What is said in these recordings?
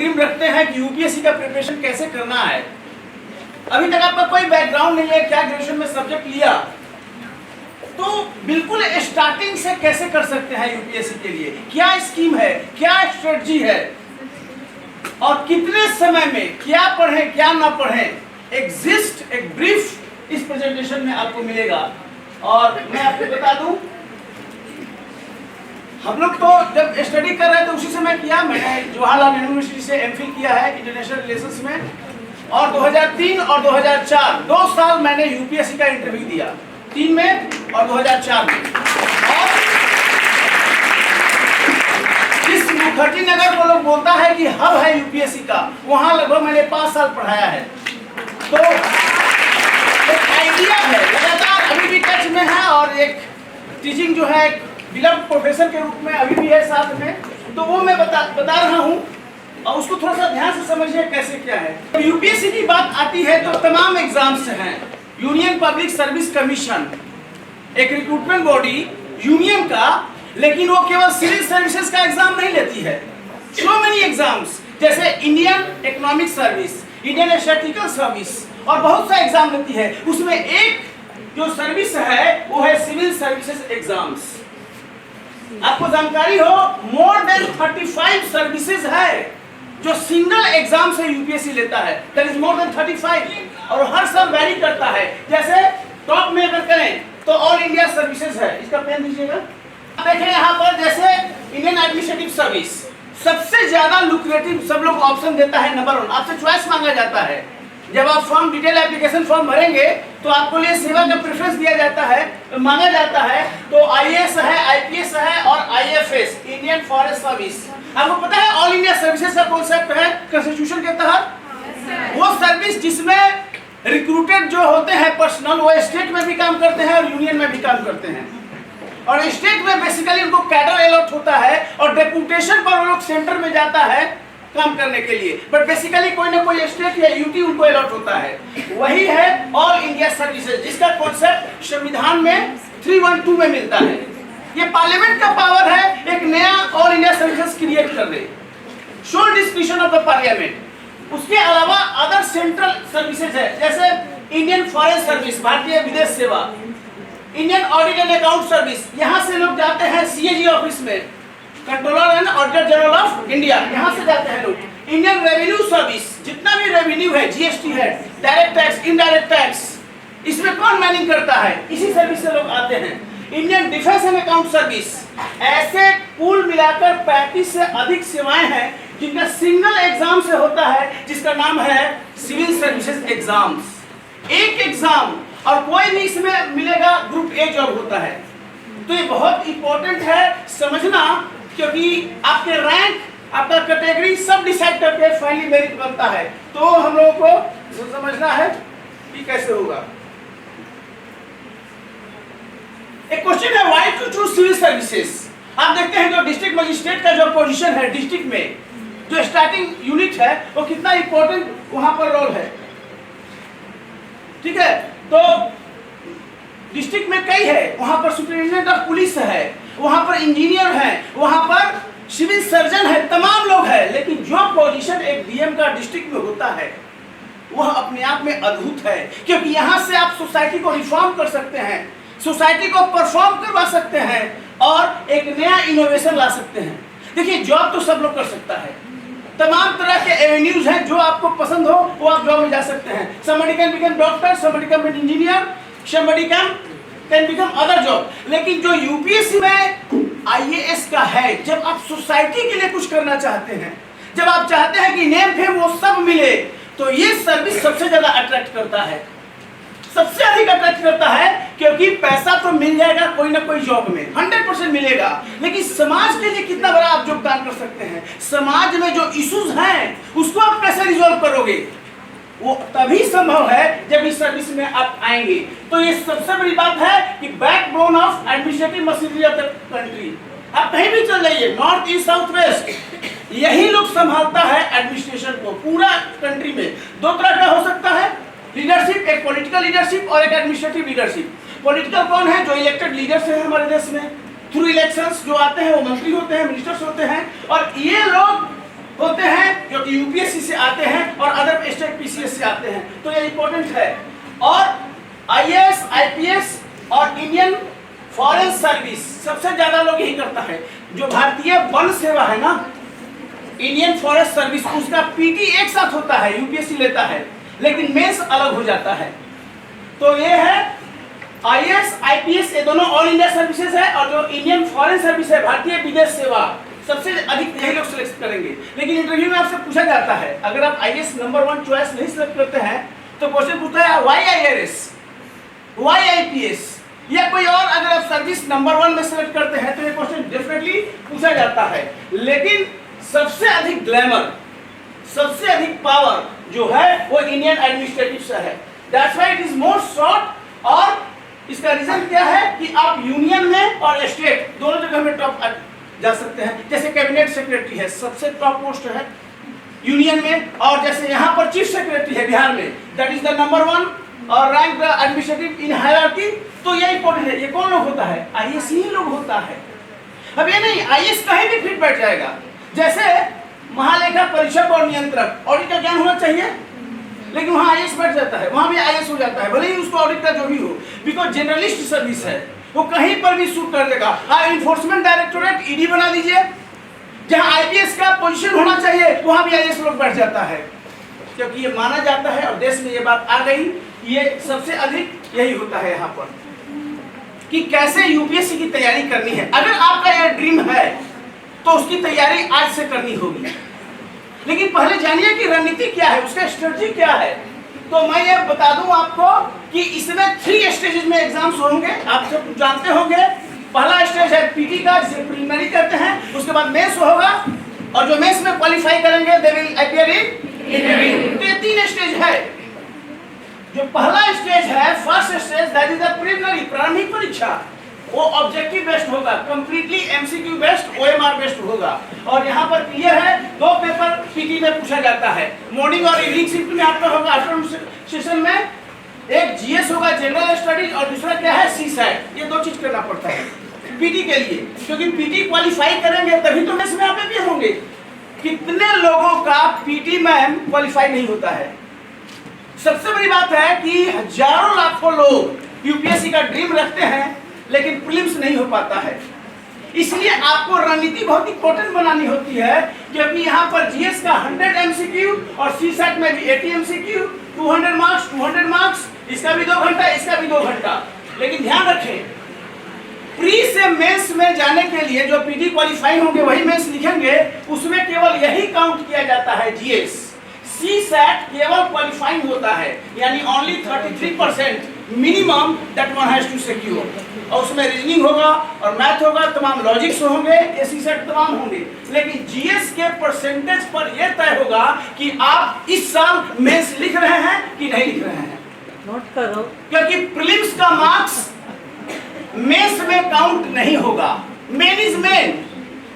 Dream रखते हैं कि यूपीएससी का प्रिपरेशन कैसे करना है, अभी तक आपका कोई बैकग्राउंड नहीं है, क्या ग्रेजुएशन में सब्जेक्ट लिया, तो बिल्कुल स्टार्टिंग से कैसे कर सकते हैं यूपीएससी के लिए, क्या स्कीम है, क्या स्ट्रेटजी है और कितने समय में क्या पढ़ें क्या ना पढ़ें, एक ब्रीफ इस प्रेजेंटेशन में आपको मिलेगा। और मैं आपको बता दूं, हम लोग तो जब स्टडी कर रहे थे उसी समय किया, मैंने जवाहरलाल यूनिवर्सिटी से एमफिल किया है इंटरनेशनल रिलेशंस में, और 2003 और 2004 2 साल मैंने यूपीएससी का इंटरव्यू दिया, 3 में और 2004 में। और जिस मुखर्जी नगर को लोग बोलता है कि हब है यूपीएससी का, वहां लगभग मैंने 5 साल पढ़ाया है, तो एक आइडिया है, लगातार अभी भी टच में है और एक टीचिंग जो है बिलव्ड प्रोफेसर के रूप में अभी भी है साथ में, तो वो मैं बता रहा हूँ और उसको थोड़ा सा ध्यान से समझिए कैसे क्या है। तो यूपीएससी की बात आती है तो तमाम एग्जाम्स हैं। यूनियन पब्लिक सर्विस कमीशन एक रिक्रूटमेंट बॉडी यूनियन का, लेकिन वो केवल सिविल सर्विसेज का एग्जाम नहीं लेती है, सो मेनी एग्जाम्स, जैसे Indian economic service, Indian statistical service और बहुत सा एग्जाम लेती है। उसमें एक जो सर्विस है वो है सिविल सर्विसेज एग्जाम्स। आपको जानकारी हो, मोर देन 35 सर्विसेज है जो सिंगल एग्जाम से यूपीएससी लेता है, दैट इज मोर देन 35, और हर साल वैरी करता है। जैसे टॉप में अगर करें तो ऑल इंडिया सर्विसेज है, इसका पेन दीजिएगा, देखें यहाँ पर, जैसे इंडियन एडमिनिस्ट्रेटिव सर्विस सबसे ज्यादा लुक्रेटिव सब लोग ऑप्शन देता है, नंबर 1, आपसे चॉइस मांगा जाता है। जब आप फॉर्म डिटेल एप्लीकेशन फॉर्म भरेंगे तो आपको लिए सेवा का प्रेफरेंस दिया जाता है, मांगा जाता है, तो आईएएस है, आईपीएस है और आईएफएस, इंडियन फॉरेस्ट सर्विस। आपको पता है ऑल इंडिया सर्विसेज का कॉन्सेप्ट है कॉन्स्टिट्यूशन के तहत, वो सर्विस जिसमें रिक्रूटेड जो होते हैं पर्सनल, वो स्टेट में भी काम करते हैं और यूनियन में भी काम करते हैं। और स्टेट में बेसिकली उनको कैडर अलॉट होता है और डेपुटेशन पर वो लोग सेंटर में जाता है काम करने के लिए, बट बेसिकली कोई ना कोई स्टेट या यूटी उनको अलॉट होता है। वही है ऑल इंडिया सर्विसेज, जिसका कॉन्सेप्ट संविधान में 312 में मिलता है। ये पार्लियामेंट का पावर है एक नया ऑल इंडिया सर्विसेज क्रिएट कर दे, sole description of the parliament. उसके अलावा अदर सेंट्रल सर्विसेज है, जैसे इंडियन फॉरेन सर्विस, भारतीय विदेश सेवा, Indian audit and account service, यहाँ से लोग जाते हैं सीएजी ऑफिस में, controller and auditor general of India, यहाँ से जाते हैं लोग। इंडियन रेवेन्यू सर्विस, जितना भी रेवेन्यू है, जीएसटी है, डायरेक्ट टैक्स, इनडायरेक्ट टैक्स, इसमें कौन मैनेज करता है, इसी सर्विस से लोग आते हैं। Indian defence and account service, ऐसे कुल मिलाकर 35 से अधिक सेवाएं हैं जिनका सिंगल एग्जाम से होता है, जिसका नाम है सिविल सर्विसेज एग्जाम्स। एक एग्जाम, और कोई भी इसमें मिलेगा ग्रुप ए जॉब होता है। तो ये बहुत इंपॉर्टेंट है समझना, क्योंकि आपके रैंक, आपका कैटेगरी सब डिसाइड करके फाइनली मेरिट बनता है। तो हम लोगों को समझना है कि कैसे होगा। एक क्वेश्चन है, why to choose civil services. आप देखते हैं जो डिस्ट्रिक्ट मजिस्ट्रेट का जो पोजीशन है डिस्ट्रिक्ट में, जो स्टार्टिंग यूनिट है, वो कितना इंपॉर्टेंट वहां पर रोल है, ठीक है। तो डिस्ट्रिक्ट में कई है, वहां पर सुपरिटेंडेंट ऑफ पुलिस है, वहां पर इंजीनियर है, वहां पर सिविल सर्जन है, तमाम लोग हैं। लेकिन जो पोजीशन एक डीएम का डिस्ट्रिक्ट में होता है वह अपने आप में अद्भुत है, क्योंकि यहां से आप सोसाइटी को रिफॉर्म कर सकते हैं, सोसाइटी को परफॉर्म करवा सकते हैं और एक नया इनोवेशन ला सकते हैं। देखिए जॉब तो सब लोग कर सकता है, तमाम तरह के एवेन्यूज हैं, जो आपको पसंद हो वो आप जॉब में जा सकते हैं। somebody can become doctor, somebody can become engineer, somebody can become other job. लेकिन जो यूपीएससी में आईएएस का है, जब आप सोसाइटी के लिए कुछ करना चाहते हैं, जब आप चाहते हैं कि नेम फेम वो सब मिले, तो ये सर्विस सबसे ज्यादा अट्रैक्ट करता है, सबसे अधिक अट्रैक्ट करता है। क्योंकि पैसा तो मिल जाएगा कोई ना कोई जॉब में, 100% मिलेगा, लेकिन समाज के लिए कितना बड़ा आप योगदान कर सकते हैं, समाज में जो इश्यूज हैं उसको आप कैसे रिजॉल्व करोगे, वो तभी संभव है जब इस सर्विस में आप आएंगे। तो ये सबसे बड़ी बात है कि backbone of administrative machinery of the country. आप कहीं भी चल जाइए, नॉर्थ ईस्ट साउथ वेस्ट, यही लोग संभालता है एडमिनिस्ट्रेशन को पूरा कंट्री में। 2 तरह का हो सकता है लीडरशिप, एक पॉलिटिकल लीडरशिप और एक एडमिनिस्ट्रेटिव लीडरशिप। पॉलिटिकल कौन है, जो इलेक्टेड लीडर्स हैं हमारे देश में, थ्रू इलेक्शंस जो आते हैं वो मंत्री होते हैं, मिनिस्टर्स होते हैं, और ये लोग होते हैं जो कि यूपीएससी से आते हैं और अदर स्टेट पीसीएस से आते हैं, तो ये इंपॉर्टेंट है। और आईएएस, आईपीएस और इंडियन फॉरेन सर्विस सबसे ज्यादा लोग यही करता है। जो भारतीय वन सेवा है ना, इंडियन फॉरेस्ट सर्विस, उसका पीटी एक साथ होता है, यूपीएससी लेता है, लेकिन मेंस अलग हो जाता है। तो ये है आईएएस, आईपीएस, ये दोनों ऑल इंडिया सर्विसेज है। और जो इंडियन फॉरेन सर्विस है, भारतीय विदेश सेवा, सबसे अधिक यही लोग सिलेक्ट करेंगे। लेकिन इंटरव्यू में आपसे पूछा जाता है, अगर आप आईएएस नंबर 1 चॉइस नहीं सिलेक्ट करते हैं तो क्वेश्चन पूछता है व्हाई आईआरएस, व्हाई आईपीएस, या कोई और अगर आप सर्विस नंबर 1 में सिलेक्ट करते हैं तो ये क्वेश्चन डेफिनेटली पूछा जाता है। लेकिन सबसे अधिक ग्लैमर, सबसे अधिक पावर जो है वो इंडियन एडमिनिस्ट्रेटिव से है। That's why it is more short. और इसका रीजन क्या है कि आप यूनियन में और स्टेट दोनों जगह में टॉप जा सकते हैं। जैसे कैबिनेट सेक्रेटरी है, सबसे टॉप पोस्ट है यूनियन में, और जैसे यहाँ पर चीफ सेक्रेटरी है बिहार में, दैट इज द नंबर 1 और रैंक एडमिनिस्ट्रेटिव इन हायरार्की। तो ये इंपॉर्टेंट है। ये कौन लोग होता है? आईएएस ही लोग होता है। अब ये नहीं, आईएएस कहीं भी फिट बैठ जाएगा। जैसे महालेखा परीक्षक और नियंत्रक, ऑडिट का ज्ञान होना चाहिए, लेकिन वहाँ आईएएस बैठ जाता है, वहाँ भी आईएएस हो जाता है, भले ही उसको ऑडिट का जो भी हो, बिकॉज जर्नलिस्ट सर्विस है, वो कहीं पर भी सूट कर देगा। हाँ, इन्फोर्समेंट डायरेक्टोरेट ईडी बना दीजिए, जहाँ आईपीएस का पोजीशन होना चाहिए वहाँ भी आईएएस लोग बैठ जाता है, क्योंकि ये माना जाता है और देश में ये बात आ गई। ये सबसे अधिक यही होता है यहाँ पर कि कैसे यूपीएससी की तैयारी करनी है। अगर आपका ये ड्रीम है तो उसकी तैयारी आज से करनी होगी। लेकिन पहले जानिए कि रणनीति क्या है, उसका स्ट्रेटजी क्या है। तो मैं ये बता दूं आपको कि इसमें 3 स्टेजेस में एग्जाम्स होंगे, आप सब जानते होंगे। पहला स्टेज है पीटी का, जिसे प्रीलिमिनरी कहते हैं, उसके बाद मेंस होगा, और जो मेंस में क्वालिफाई करेंगे they will appear in interview. तो ये 3 स्टेज है। जो पहला स्टेज है, first stage, that is the preliminary, प्रारंभिक परीक्षा, वो ऑब्जेक्टिव बेस्ड होगा, completely MCQ based, OMR based होगा। और यहाँ पर क्लियर है 2 पेपर पीटी में पूछा जाता है, मॉर्निंग और इवनिंग शिफ्ट में आपका होगा। आफ्टरनून सेशन में एक जीएस होगा, जनरल स्टडीज, और दूसरा क्या है, सीसैट। ये 2 चीज करना पड़ता है पीटी के लिए, क्योंकि पीटी क्वालिफाई करेंगे तभी तो मेंस में आप भी होंगे। कितने लोगों का पीटी में क्वालिफाई नहीं होता है। सबसे बड़ी बात है कि हजारों लाखों लोग यूपीएससी का ड्रीम रखते हैं, लेकिन प्रीलिम्स नहीं हो पाता है। इसलिए आपको रणनीति बहुत इंपॉर्टेंट बनानी होती है, क्योंकि यहाँ पर जीएस का 100 एमसीक्यू और सीसैट में भी 80 एमसीक्यू, 200 मार्क्स, 200 मार्क्स, इसका भी 2 घंटा, इसका भी 2 घंटा। लेकिन ध्यान रखें, प्री से मेंस में जाने के लिए जो पीटी क्वालिफाई होंगे वही मेंस लिखेंगे, उसमें केवल यही काउंट किया जाता है जीएस। सीसैट केवल क्वालिफाइंग होता है, यानी only 33% minimum that one has to secure. और उसमें रीजनिंग होगा और मैथ होगा, तमाम लॉजिक्स होंगे, ये सीसैट तमाम होंगे। लेकिन जीएस के परसेंटेज पर यह तय होगा कि आप इस साल मेंस लिख रहे हैं कि नहीं लिख रहे हैं। नोट करो, क्योंकि प्रीलिम्स का मार्क्स मेंस में काउंट नहीं होगा। मेन इज मेन,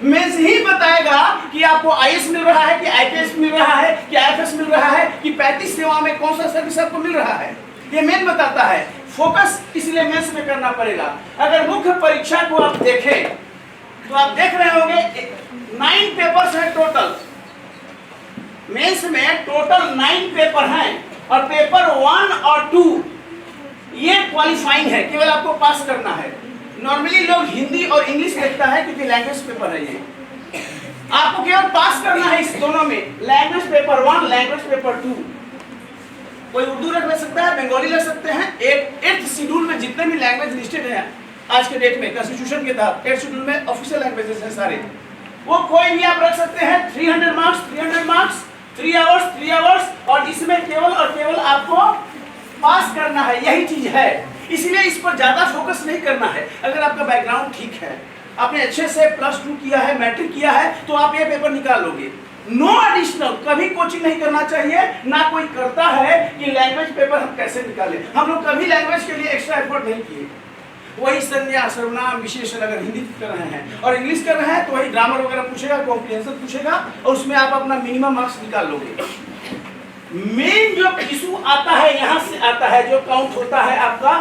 मेंस ही बताएगा कि आपको आईएएस मिल रहा है, कि आईपीएस मिल रहा है, कि आईएफएस मिल रहा है, कि 35 सेवा में कौन सा सर्विस आपको मिल रहा है। ये मेन बताता है। फोकस इसलिए मेंस में करना पड़ेगा। अगर मुख्य परीक्षा को आप देखें तो आप देख रहे होंगे 9 पेपर्स हैं टोटल। मेंस में टोटल 9 पेपर हैं, और पेपर 1 और 2 ये क्वालिफाइंग है, केवल आपको पास करना है। नॉर्मली लोग हिंदी और इंग्लिश देखता है क्योंकि लैंग्वेज पेपर है ये। आपको केवल पास करना है इस दोनों में, लैंग्वेज पेपर 1, लैंग्वेज पेपर 2। कोई उर्दू रख सकता है, बंगाली रख सकते हैं। 8th शेड्यूल में जितने भी लैंग्वेज लिस्टेड हैं आज के डेट में कॉन्स्टिट्यूशन के तहत 8th शेड्यूल में ऑफिशियल लैंग्वेजेस हैं सारे, वो कोई भी आप रख सकते हैं। 300 मार्क्स, 300 मार्क्स, 3 आवर्स, 3 आवर्स, और इसमें केवल और केवल आपको पास करना है, यही चीज है। इसलिए इस पर ज्यादा फोकस नहीं करना है। अगर आपका बैकग्राउंड ठीक है, आपने अच्छे से +2 किया है, मैट्रिक किया है, तो आप ये पेपर निकाल लोगे। नो एडिशनल, कभी कोचिंग नहीं करना चाहिए। ना कोई करता है कि लैंग्वेज पेपर हम कैसे निकालें। हम लोग कभी लैंग्वेज के लिए एक्स्ट्रा एफर्ट नहीं किए। वही संज्ञा, सर्वनाम, विशेषण अगर हिंदी कर रहे हैं और इंग्लिश कर रहे हैं तो वही ग्रामर वगैरह पूछेगा, कॉम्प्रिहेंशन पूछेगा, और उसमें आप अपना मिनिमम मार्क्स निकाल लोगे। मेन जो इशू आता है यहाँ से आता है, जो काउंट होता है आपका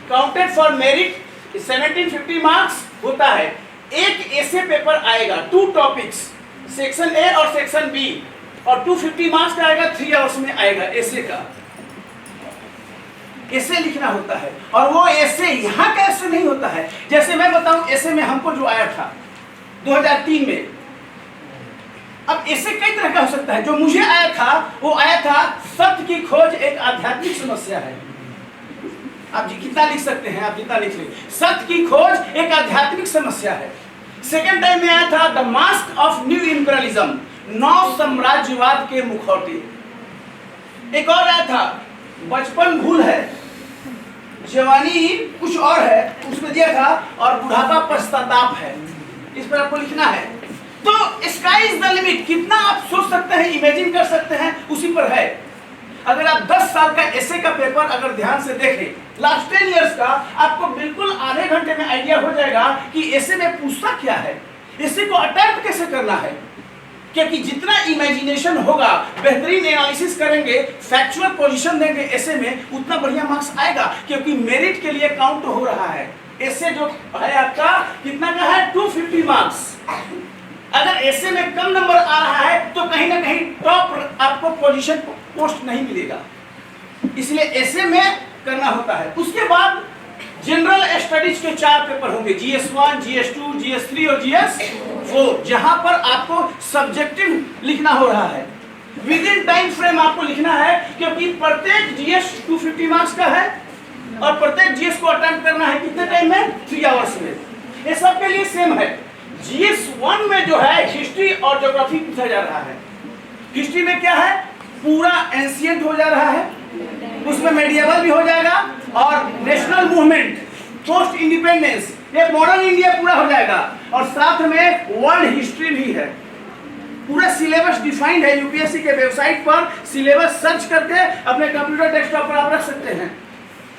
काउंटेड फॉर मेरिट 1750 मार्क्स होता है। एक ऐसे पेपर आएगा, 2 टॉपिक्स, सेक्शन ए और सेक्शन बी, और 250 मार्क्स का आएगा, 3 आवर्स में आएगा एसे का। एसे लिखना होता है, और वो एसे यहाँ का एसे नहीं होता है। जैसे मैं बताऊं, एसे में हमको जो आया था 2003 में, अब ऐसे कई तरह का हो सकता है। जो मुझे आया था वो आया था सत्य की खोज एक आध्यात्मिक समस्या है। आप जी कितना लिख सकते हैं, आप जितना लिख लें। सत्य की खोज एक आध्यात्मिक समस्या है। सेकेंड टाइम में आया था the mask of new imperialism, नौ साम्राज्यवाद के मुखौटे। एक और आया था बचपन भूल है, जवानी कुछ और है, उसमें दिया था, और बुढ़ापा पश्चाताप है। इस पर आपको लिखना है। तो स्काई इज द लिमिट, कितना आप सोच सकते हैं, इमेजिन कर सकते हैं, उसी पर है। अगर आप 10 साल का एसे का पेपर अगर ध्यान से देखें लास्ट 10 इयर्स का, आपको बिल्कुल आधे घंटे में आइडिया हो जाएगा कि एसे में पूछता क्या है, एसे को अटेम्प्ट कैसे करना है। क्योंकि जितना इमेजिनेशन होगा, बेहतरीन एनालिसिस करेंगे, फैक्चुअल पोजीशन देंगे एसे में, उतना बढ़िया मार्क्स आएगा। क्योंकि मेरिट के लिए काउंट हो रहा है। एसे जो है आपका कितना का है, 250 मार्क्स। अगर एसे में कम नंबर आ रहा है तो कहीं ना कहीं टॉप आपको पोजीशन पोस्ट नहीं मिलेगा, इसलिए एसे में करना होता है। उसके बाद जनरल स्टडीज के 4 पेपर होंगे, GS1, GS2, GS3 और GS4, जहां पर आपको सब्जेक्टिव लिखना हो रहा है। विद इन टाइम फ्रेम आपको लिखना है, क्योंकि प्रत्येक GS 250 मार्क्स का है, और प्रत्येक GS को अटेम्प्ट करना है कितने टाइम में, 3 आवर्स में। ये सबके लिए सेम है। GS1 में जो है हिस्ट्री और ज्योग्राफी पूछा जा रहा है। हिस्ट्री में क्या है, पूरा एंशिएंट हो जा रहा है, उसमें मेडिएवल भी हो जाएगा, और नेशनल मूवमेंट, पोस्ट इंडिपेंडेंस, ये मॉडर्न इंडिया पूरा हो जाएगा, और साथ में वर्ल्ड हिस्ट्री भी है। पूरा सिलेबस डिफाइंड है। यूपीएससी के वेबसाइट पर सिलेबस सर्च करके अपने कंप्यूटर डेस्कटॉप पर आप रख सकते हैं।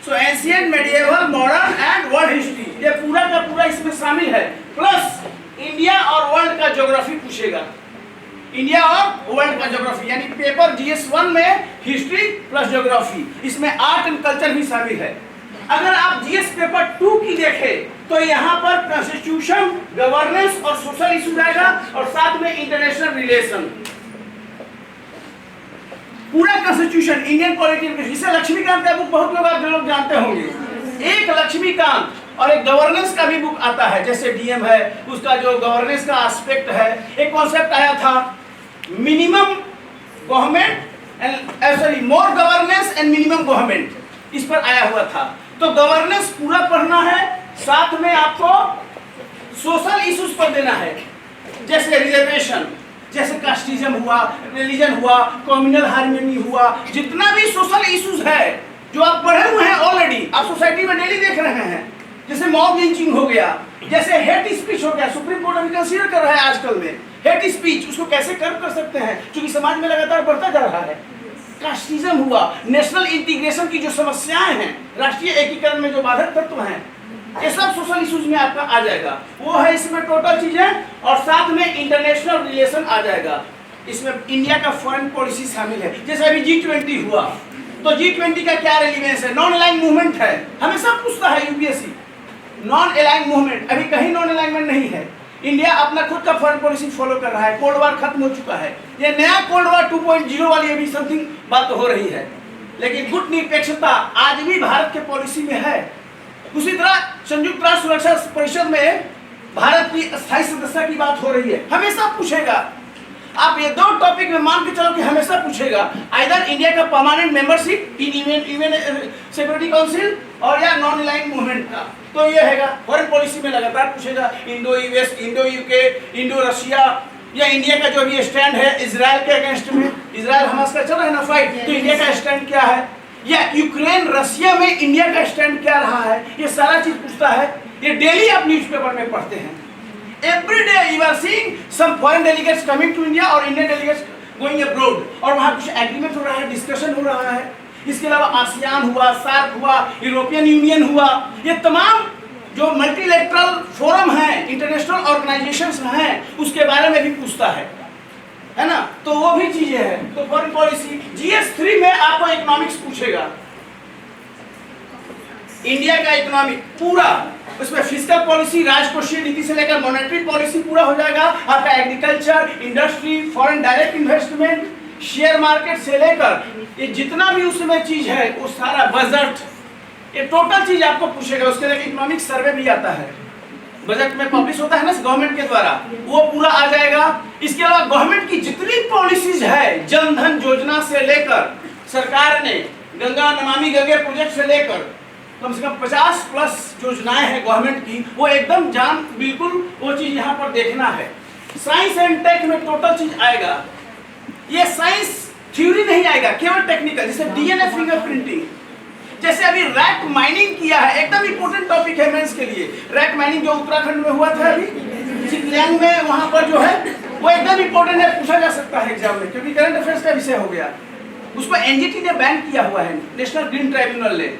So ancient, medieval, modern and world history, ये पूरा का पूरा इसमें शामिल है। प्लस इंडिया और वर्ल्ड का ज्योग्राफी पूछेगा, इंडिया और वर्ल्ड का ज्योग्राफी, यानी पेपर GS1 में हिस्ट्री प्लस ज्योग्राफी, इसमें आर्ट एंड कल्चर भी शामिल है। अगर आप GS पेपर 2 की देखें तो यहाँ पर कॉन्स्टिट्यूशन, गवर्नेंस और सोशल इशू आएगा, और साथ में इंटरनेशनल रिलेशन, पूरा कॉन्स्टिट्यूशन, इंडियन पॉलिटिक्स, जिसे लक्ष्मीकांत का बुक बहुत लोग जानते होंगे। एक लक्ष्मीकांत और एक गवर्नेंस का भी बुक आता है, जैसे डीएम है, उसका जो गवर्नेंस का एस्पेक्ट है। एक कॉन्सेप्ट आया था minimum government and sorry more governance and minimum government, इस पर आया हुआ था। तो गवर्नेंस पूरा पढ़ना है, साथ में आपको सोशल इश्यूज पर देना है, जैसे रिजर्वेशन, जैसे कास्टिज्म हुआ, रिलीजन हुआ, कम्युनल हार्मनी हुआ, जितना भी सोशल इश्यूज है जो आप पढ़े हुए हैं ऑलरेडी, आप सोसाइटी में डेली देख रहे हैं। जैसे मॉब लिंचिंग हो गया, जैसे हेट स्पीच हो गया, सुप्रीम कोर्ट अभी कंसीडर कर रहा है आजकल में हेट स्पीच, उसको कैसे कर्व कर सकते हैं, क्योंकि समाज में लगातार बढ़ता जा रहा है। कास्टिज्म हुआ, नेशनल इंटीग्रेशन की जो समस्याएं हैं, राष्ट्रीय एकीकरण में जो बाधक तत्व हैं, ये सब सोशल इश्यूज में आपका आ जाएगा। वो है इसमें टोटल चीजें, और साथ में इंटरनेशनल रिलेशन आ जाएगा। इसमें इंडिया का फॉरेन पॉलिसी शामिल है। जैसे अभी G20 हुआ, तो G20 का क्या रेलिवेंस है, नॉन अलाइंड मूवमेंट है, हमेशा पूछता है यूपीएससी। नॉन अलाइंड मूवमेंट, अभी कहीं नॉन अलाइनमेंट नहीं है। इंडिया अपना खुद का फॉरेन पॉलिसी फॉलो कर रहा है, कोल्ड वार खत्म हो चुका है, ये नया कोल्ड वार 2.0 वाली अभी समथिंग बात हो रही है। लेकिन गुट निरपेक्षता आज भी भारत के पॉलिसी में है। उसी तरह संयुक्त राष्ट्र सुरक्षा परिषद में भारत की अस्थायी सदस्यता की बात हो रही है, हमेशा पूछेगा। आप ये 2 टॉपिक में मान के चलो कि हमेशा पूछेगा, आइदर इंडिया का permanent membership in UN security council, और या नॉन अलाइंड मूवमेंट का। तो ये हैगा फॉरेन पॉलिसी में लगातार पूछेगा, Indo US, Indo UK, Indo Russia, या इंडिया का जो भी स्टैंड है इजराइल के अगेंस्ट में, इजराइल हमास का चल रहा है ना फाइट, तो इंडिया का स्टैंड क्या है, या यूक्रेन रशिया में इंडिया का स्टैंड क्या रहा है, ये सारा चीज पूछता है। ये डेली आप न्यूज़पेपर में पढ़ते हैं। Every day you are seeing some foreign delegates coming to India और Indian delegates going abroad, और वहाँ कुछ एग्रीमेंट हो रहा है, डिस्कशन हो रहा है। इसके अलावा आसियान हुआ, सार्क हुआ, यूरोपियन यूनियन हुआ, ये तमाम जो मल्टीलेटरल फोरम हैं, इंटरनेशनल ऑर्गेनाइजेशंस हैं, उसके बारे में भी पूछता है ना। तो वो भी चीजें हैं। तो फॉरेन पॉलिसी GS3 में आपको इकोनॉमिक्स पूछेगा, इंडिया का इकोनॉमिक पूरा, उसमें फिस्कल पॉलिसी, राजकोषीय नीति से लेकर मॉनेटरी पॉलिसी पूरा हो जाएगा, आपका agriculture, industry, foreign direct investment, share market से लेकर ये जितना भी उसमें चीज है वो सारा बजट, ये टोटल चीज आपको पूछेगा। उसके लिए इकोनॉमिक सर्वे भी आता है, बजट में पब्लिश होता है ना गवर्नमेंट के द्वारा, वो पूरा आ जाएगा। इसके अलावा गवर्नमेंट की जितनी पॉलिसीज है, जन धन योजना से लेकर सरकार ने गंगा नमामि गंगे प्रोजेक्ट से लेकर कम से कम 50+ योजनाएं हैं गवर्नमेंट की, वो एकदम बिल्कुल वो चीज यहाँ पर देखना है। साइंस एंड टेक में टोटल चीज आएगा। ये साइंस थ्योरी नहीं आएगा, केवल टेक्निकल, जैसे डीएनए फिंगरप्रिंटिंग, जैसे अभी रैक माइनिंग किया है, एकदम इंपॉर्टेंट टॉपिक है मेंस के लिए। रैक माइनिंग जो उत्तराखंड में हुआ था अभी चिकलैंग में, वहां पर जो है वो एकदम इंपॉर्टेंट है, पूछा जा सकता है एग्जाम में, क्योंकि करंट अफेयर्स का विषय हो गया। उसको एनजीटी ने बैन किया हुआ है, नेशनल ग्रीन ट्राइब्यूनल ने,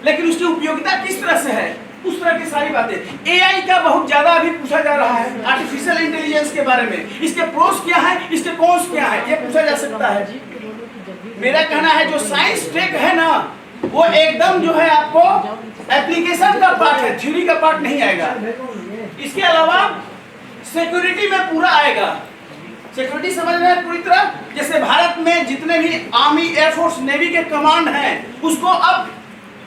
लेकिन उसकी उपयोगिता किस तरह से है, उस तरह की सारी बातें। एआई का बहुत ज्यादा अभी पूछा जा रहा है, आर्टिफिशियल इंटेलिजेंस के बारे में, इसके प्रोस क्या है, इसके कॉन्स क्या है, ये पूछा जा सकता है। मेरा कहना है जो साइंस टेक है ना, वो एकदम जो है आपको एप्लीकेशन का पार्ट है, थ्योरी का पार्ट नहीं आएगा। इसके अलावा सिक्योरिटी में पूरा आएगा। सिक्योरिटी समझ रहे हैं पूरी तरह, जैसे भारत में जितने भी आर्मी, एयरफोर्स, नेवी के कमांड हैं, उसको अब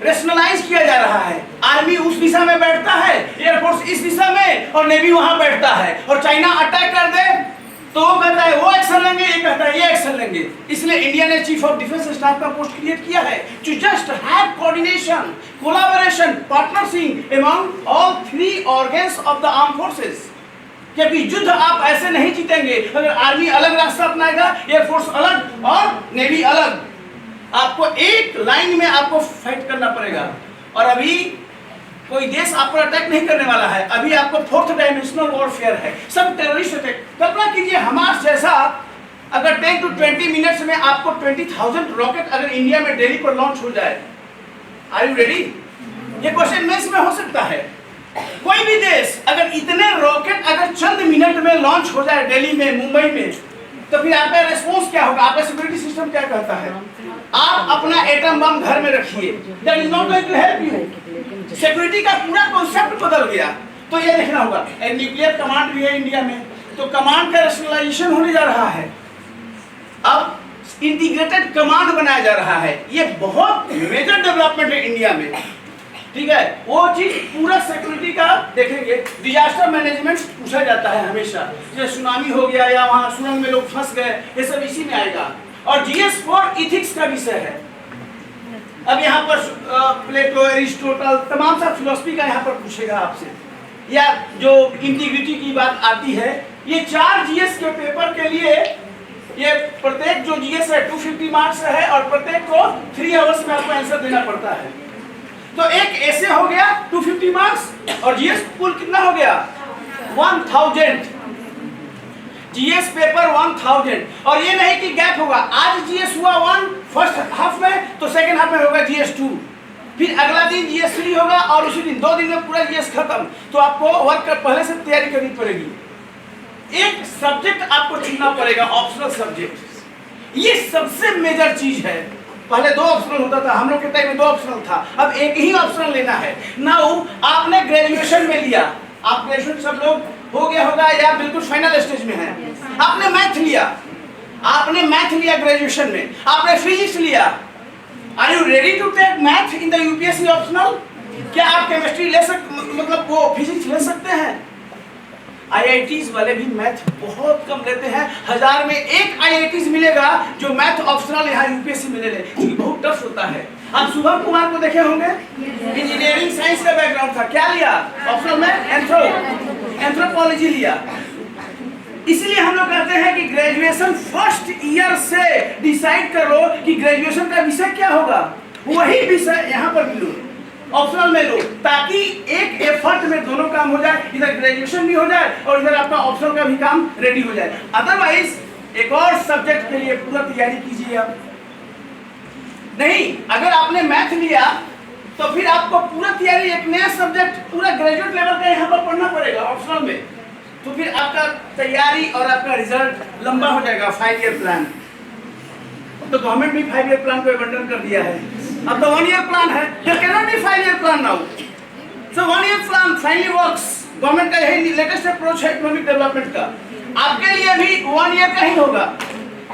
रेशनलाइज किया जा रहा है। आर्मी उस दिशा में बैठता है, एयरफोर्स इस दिशा में, और नेवी वहां बैठता है। और चाइना अटैक कर दे तो वो कहता है वो एक्शन लेंगे, ये कहता है ये एक्शन लेंगे। इसलिए इंडिया ने चीफ ऑफ डिफेंस स्टाफ का पोस्ट क्रिएट किया है, to just have coordination, collaboration, partnership among all 3 organs of the arm forces. क्योंकि युद्ध आप ऐसे नहीं जीतेंगे अगर आर्मी अलग रास्ता अपनाएगा, एयरफोर्स अलग और नेवी अलग। आपको एक लाइन में आपको फाइट करना पड़ेगा। और अभी कोई देश आप पर अटैक नहीं करने वाला है, अभी आपको 4th डायमेंशनल वॉरफेयर है, सब टेररिस्ट अटैक। कल्पना कीजिए हमास जैसा अगर 10 to 20 मिनट्स में आपको 20,000 रॉकेट अगर इंडिया में दिल्ली पर लॉन्च हो जाए, आर यू रेडी? ये क्वेश्चन मेंस में हो सकता है। कोई भी देश अगर इतने रॉकेट अगर चंद मिनट में लॉन्च हो जाए दिल्ली में, मुंबई में, तो फिर आपका रेस्पॉन्स क्या होगा? आपका सिक्योरिटी सिस्टम क्या कहता है? आप अपना एटम बम घर में रखिए, that is not going to help you. Security का पूरा कॉन्सेप्ट बदल गया। तो ये देखना होगा। न्यूक्लियर कमांड भी है इंडिया में, तो कमांड का रैशनलाइजेशन होने जा रहा है। अब इंटीग्रेटेड कमांड बनाया जा रहा है। ये बहुत मेजर डेवलपमेंट है इंडिया में, ठीक है। वो चीज पूरा सिक्योरिटी का देखेंगे। डिजास्टर मैनेजमेंट पूछा जाता है हमेशा, जैसे सुनामी हो गया या वहां सुरंग में लोग फंस गए, ये सब इसी में आएगा। और जीएस फॉर इथिक्स का विषय है। अब यहाँ पर प्लेटो, एरिस्टोटल, तमाम सा फिलोसफी का यहाँ पर पूछेगा आपसे, या जो इंटीग्रिटी की बात आती है। ये 4 जीएस के पेपर के लिए, ये प्रत्येक जो जीएस है 250 मार्क्स है, और प्रत्येक को 3 आवर्स में आपको आंसर देना पड़ता है। तो एक ऐसे हो गया 250 मार्क्स, और जीएस कुल कितना हो गया? 1000। GS paper 1000। और ये नहीं कि गैप होगा, आज जीएस हुआ 1 फर्स्ट हाफ में, तो सेकंड हाफ में होगा जीएस 2, फिर अगला दिन जीएस 3 होगा, और उसी दिन 2 दिन में पूरा जीएस खत्म। तो आपको वर्क कर पहले से तैयारी करनी पड़ेगी। एक सब्जेक्ट आपको चुनना पड़ेगा, ऑप्शनल सब्जेक्ट। ये सबसे मेजर चीज है। पहले 2 ऑप्शनल होता था, हम लोग के टाइम में 2 ऑप्शनल था, अब एक ही ऑप्शनल लेना है। नाउ आपने ग्रेजुएशन में लिया, आप ग्रेजुएशन सब लोग हो गया होगा या बिल्कुल फाइनल स्टेज में है। आपने मैथ लिया, ग्रेजुएशन में, आपने फिजिक्स लिया। Are you ready to take math in the UPSC optional? क्या आप केमिस्ट्री ले सकते, मतलब वो फिजिक्स ले सकते हैं? आईआईटीज वाले भी मैथ बहुत कम लेते हैं। 1000 में 1 आईआईटीज मिलेगा जो मैथ ऑप्शनल यहाँ यूपीएससी में ले ले, क्योंकि बहुत टफ होता है। आप शुभम कुमार को देखे होंगे, इंजीनियरिंग साइंस का बैकग्राउंड था, क्या लिया ऑप्शनल में? एंथ्रोपोलॉजी लिया। इसलिए हम लोग कहते हैं कि ग्रेजुएशन फर्स्ट ईयर से डिसाइड करो कि ग्रेजुएशन का विषय क्या होगा, वही विषय यहाँ पर मिलो, ऑप्शनल में लो, ताकि एक एफर्ट में दोनों काम हो जाए, इधर ग्रेजुएशन भी हो जाए और इधर आपका ऑप्शनल का भी काम रेडी हो जाए। अदरवाइज एक और सब्जेक्ट के लिए पूरा तैयारी कीजिए आप। नहीं, अगर आपने मैथ लिया तो फिर आपको पूरा तैयारी, एक नया सब्जेक्ट पूरा ग्रेजुएट लेवल का यहाँ पर पढ़ना पड़ेगा ऑप्शनल में। तो फिर आपका तैयारी और आपका रिजल्ट लंबा हो जाएगा। 5 ईयर प्लान, तो गवर्नमेंट भी 5 ईयर प्लान को अबंडन कर दिया है। अब तो 1 ईयर प्लान है। There cannot be 5 year plan now. So 1 year plan finally works. Government का यही लेटेस्ट अप्रोच है इकोनॉमिक डेवलपमेंट का। आपके लिए भी 1 ईयर का ही होगा,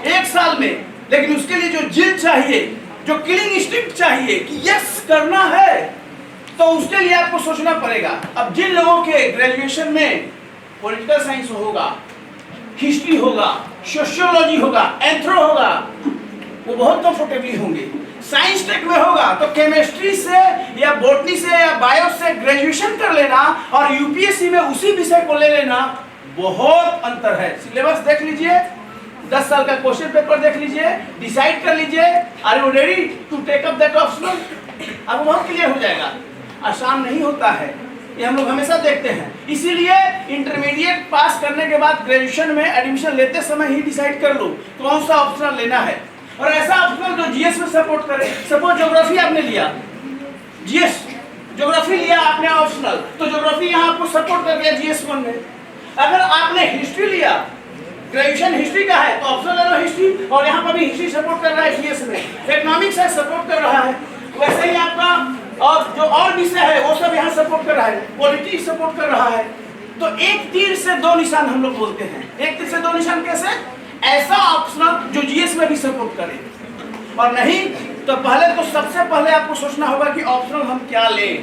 1 साल में, लेकिन उसके लिए जो जिल चाहिए, जो किलिंग इंस्टिंक्ट चाहिए कि यस करना है, तो उसके लिए आपको सोचना पड़ेगा। अब जिन लोगों के ग्रेजुएशन में पॉलिटिकल साइंस होगा, हिस्ट्री होगा, सोशियोलॉजी होगा, एंथ्रो होगा, वो बहुत कंफर्टेबली होंगे। साइंस टेक में होगा तो केमिस्ट्री से या बॉटनी से या बायो से ग्रेजुएशन कर लेना और यूपीएससी में उसी विषय को ले लेना, बहुत अंतर है। सिलेबस देख लीजिए, 10 साल का क्वेश्चन पेपर देख लीजिए, डिसाइड कर लीजिए, are you ready to take up that optional, आपको बहुत क्लियर हो जाएगा। आसान नहीं होता है, ये हम लोग हमेशा देखते हैं। इसीलिए इंटरमीडिएट पास करने के बाद ग्रेजुएशन में एडमिशन लेते समय ही डिसाइड कर लो कौन सा ऑप्शनल लेना है, और ऐसा ऑप्शनल जो जीएस में सपोर्ट करे। सपोज ज्योग्राफी आपने लिया, जीएस ज्योग्राफी लिया आपने ऑप्शनल, तो ज्योग्राफी यहाँ आपको सपोर्ट कर दिया जीएस 1 में। अगर आपने हिस्ट्री लिया, ग्रेजुएशन हिस्ट्री का है, तो ऑप्शनल ले लो हिस्ट्री, और यहाँ पर भी हिस्ट्री सपोर्ट कर रहा है जीएस में। इकोनॉमिक्स है, सपोर्ट कर रहा है, वैसे ही आपका और जो और विषय है वो सब यहाँ सपोर्ट कर रहा है, पॉलिटिक्स सपोर्ट कर रहा है। तो एक तीर से दो निशान हम लोग बोलते हैं। एक तीर से दो निशान कैसे? ऐसा ऑप्शनल जो जीएस में भी सपोर्ट करे, और नहीं तो पहले तो सबसे पहले आपको सोचना होगा कि ऑप्शनल हम क्या लें,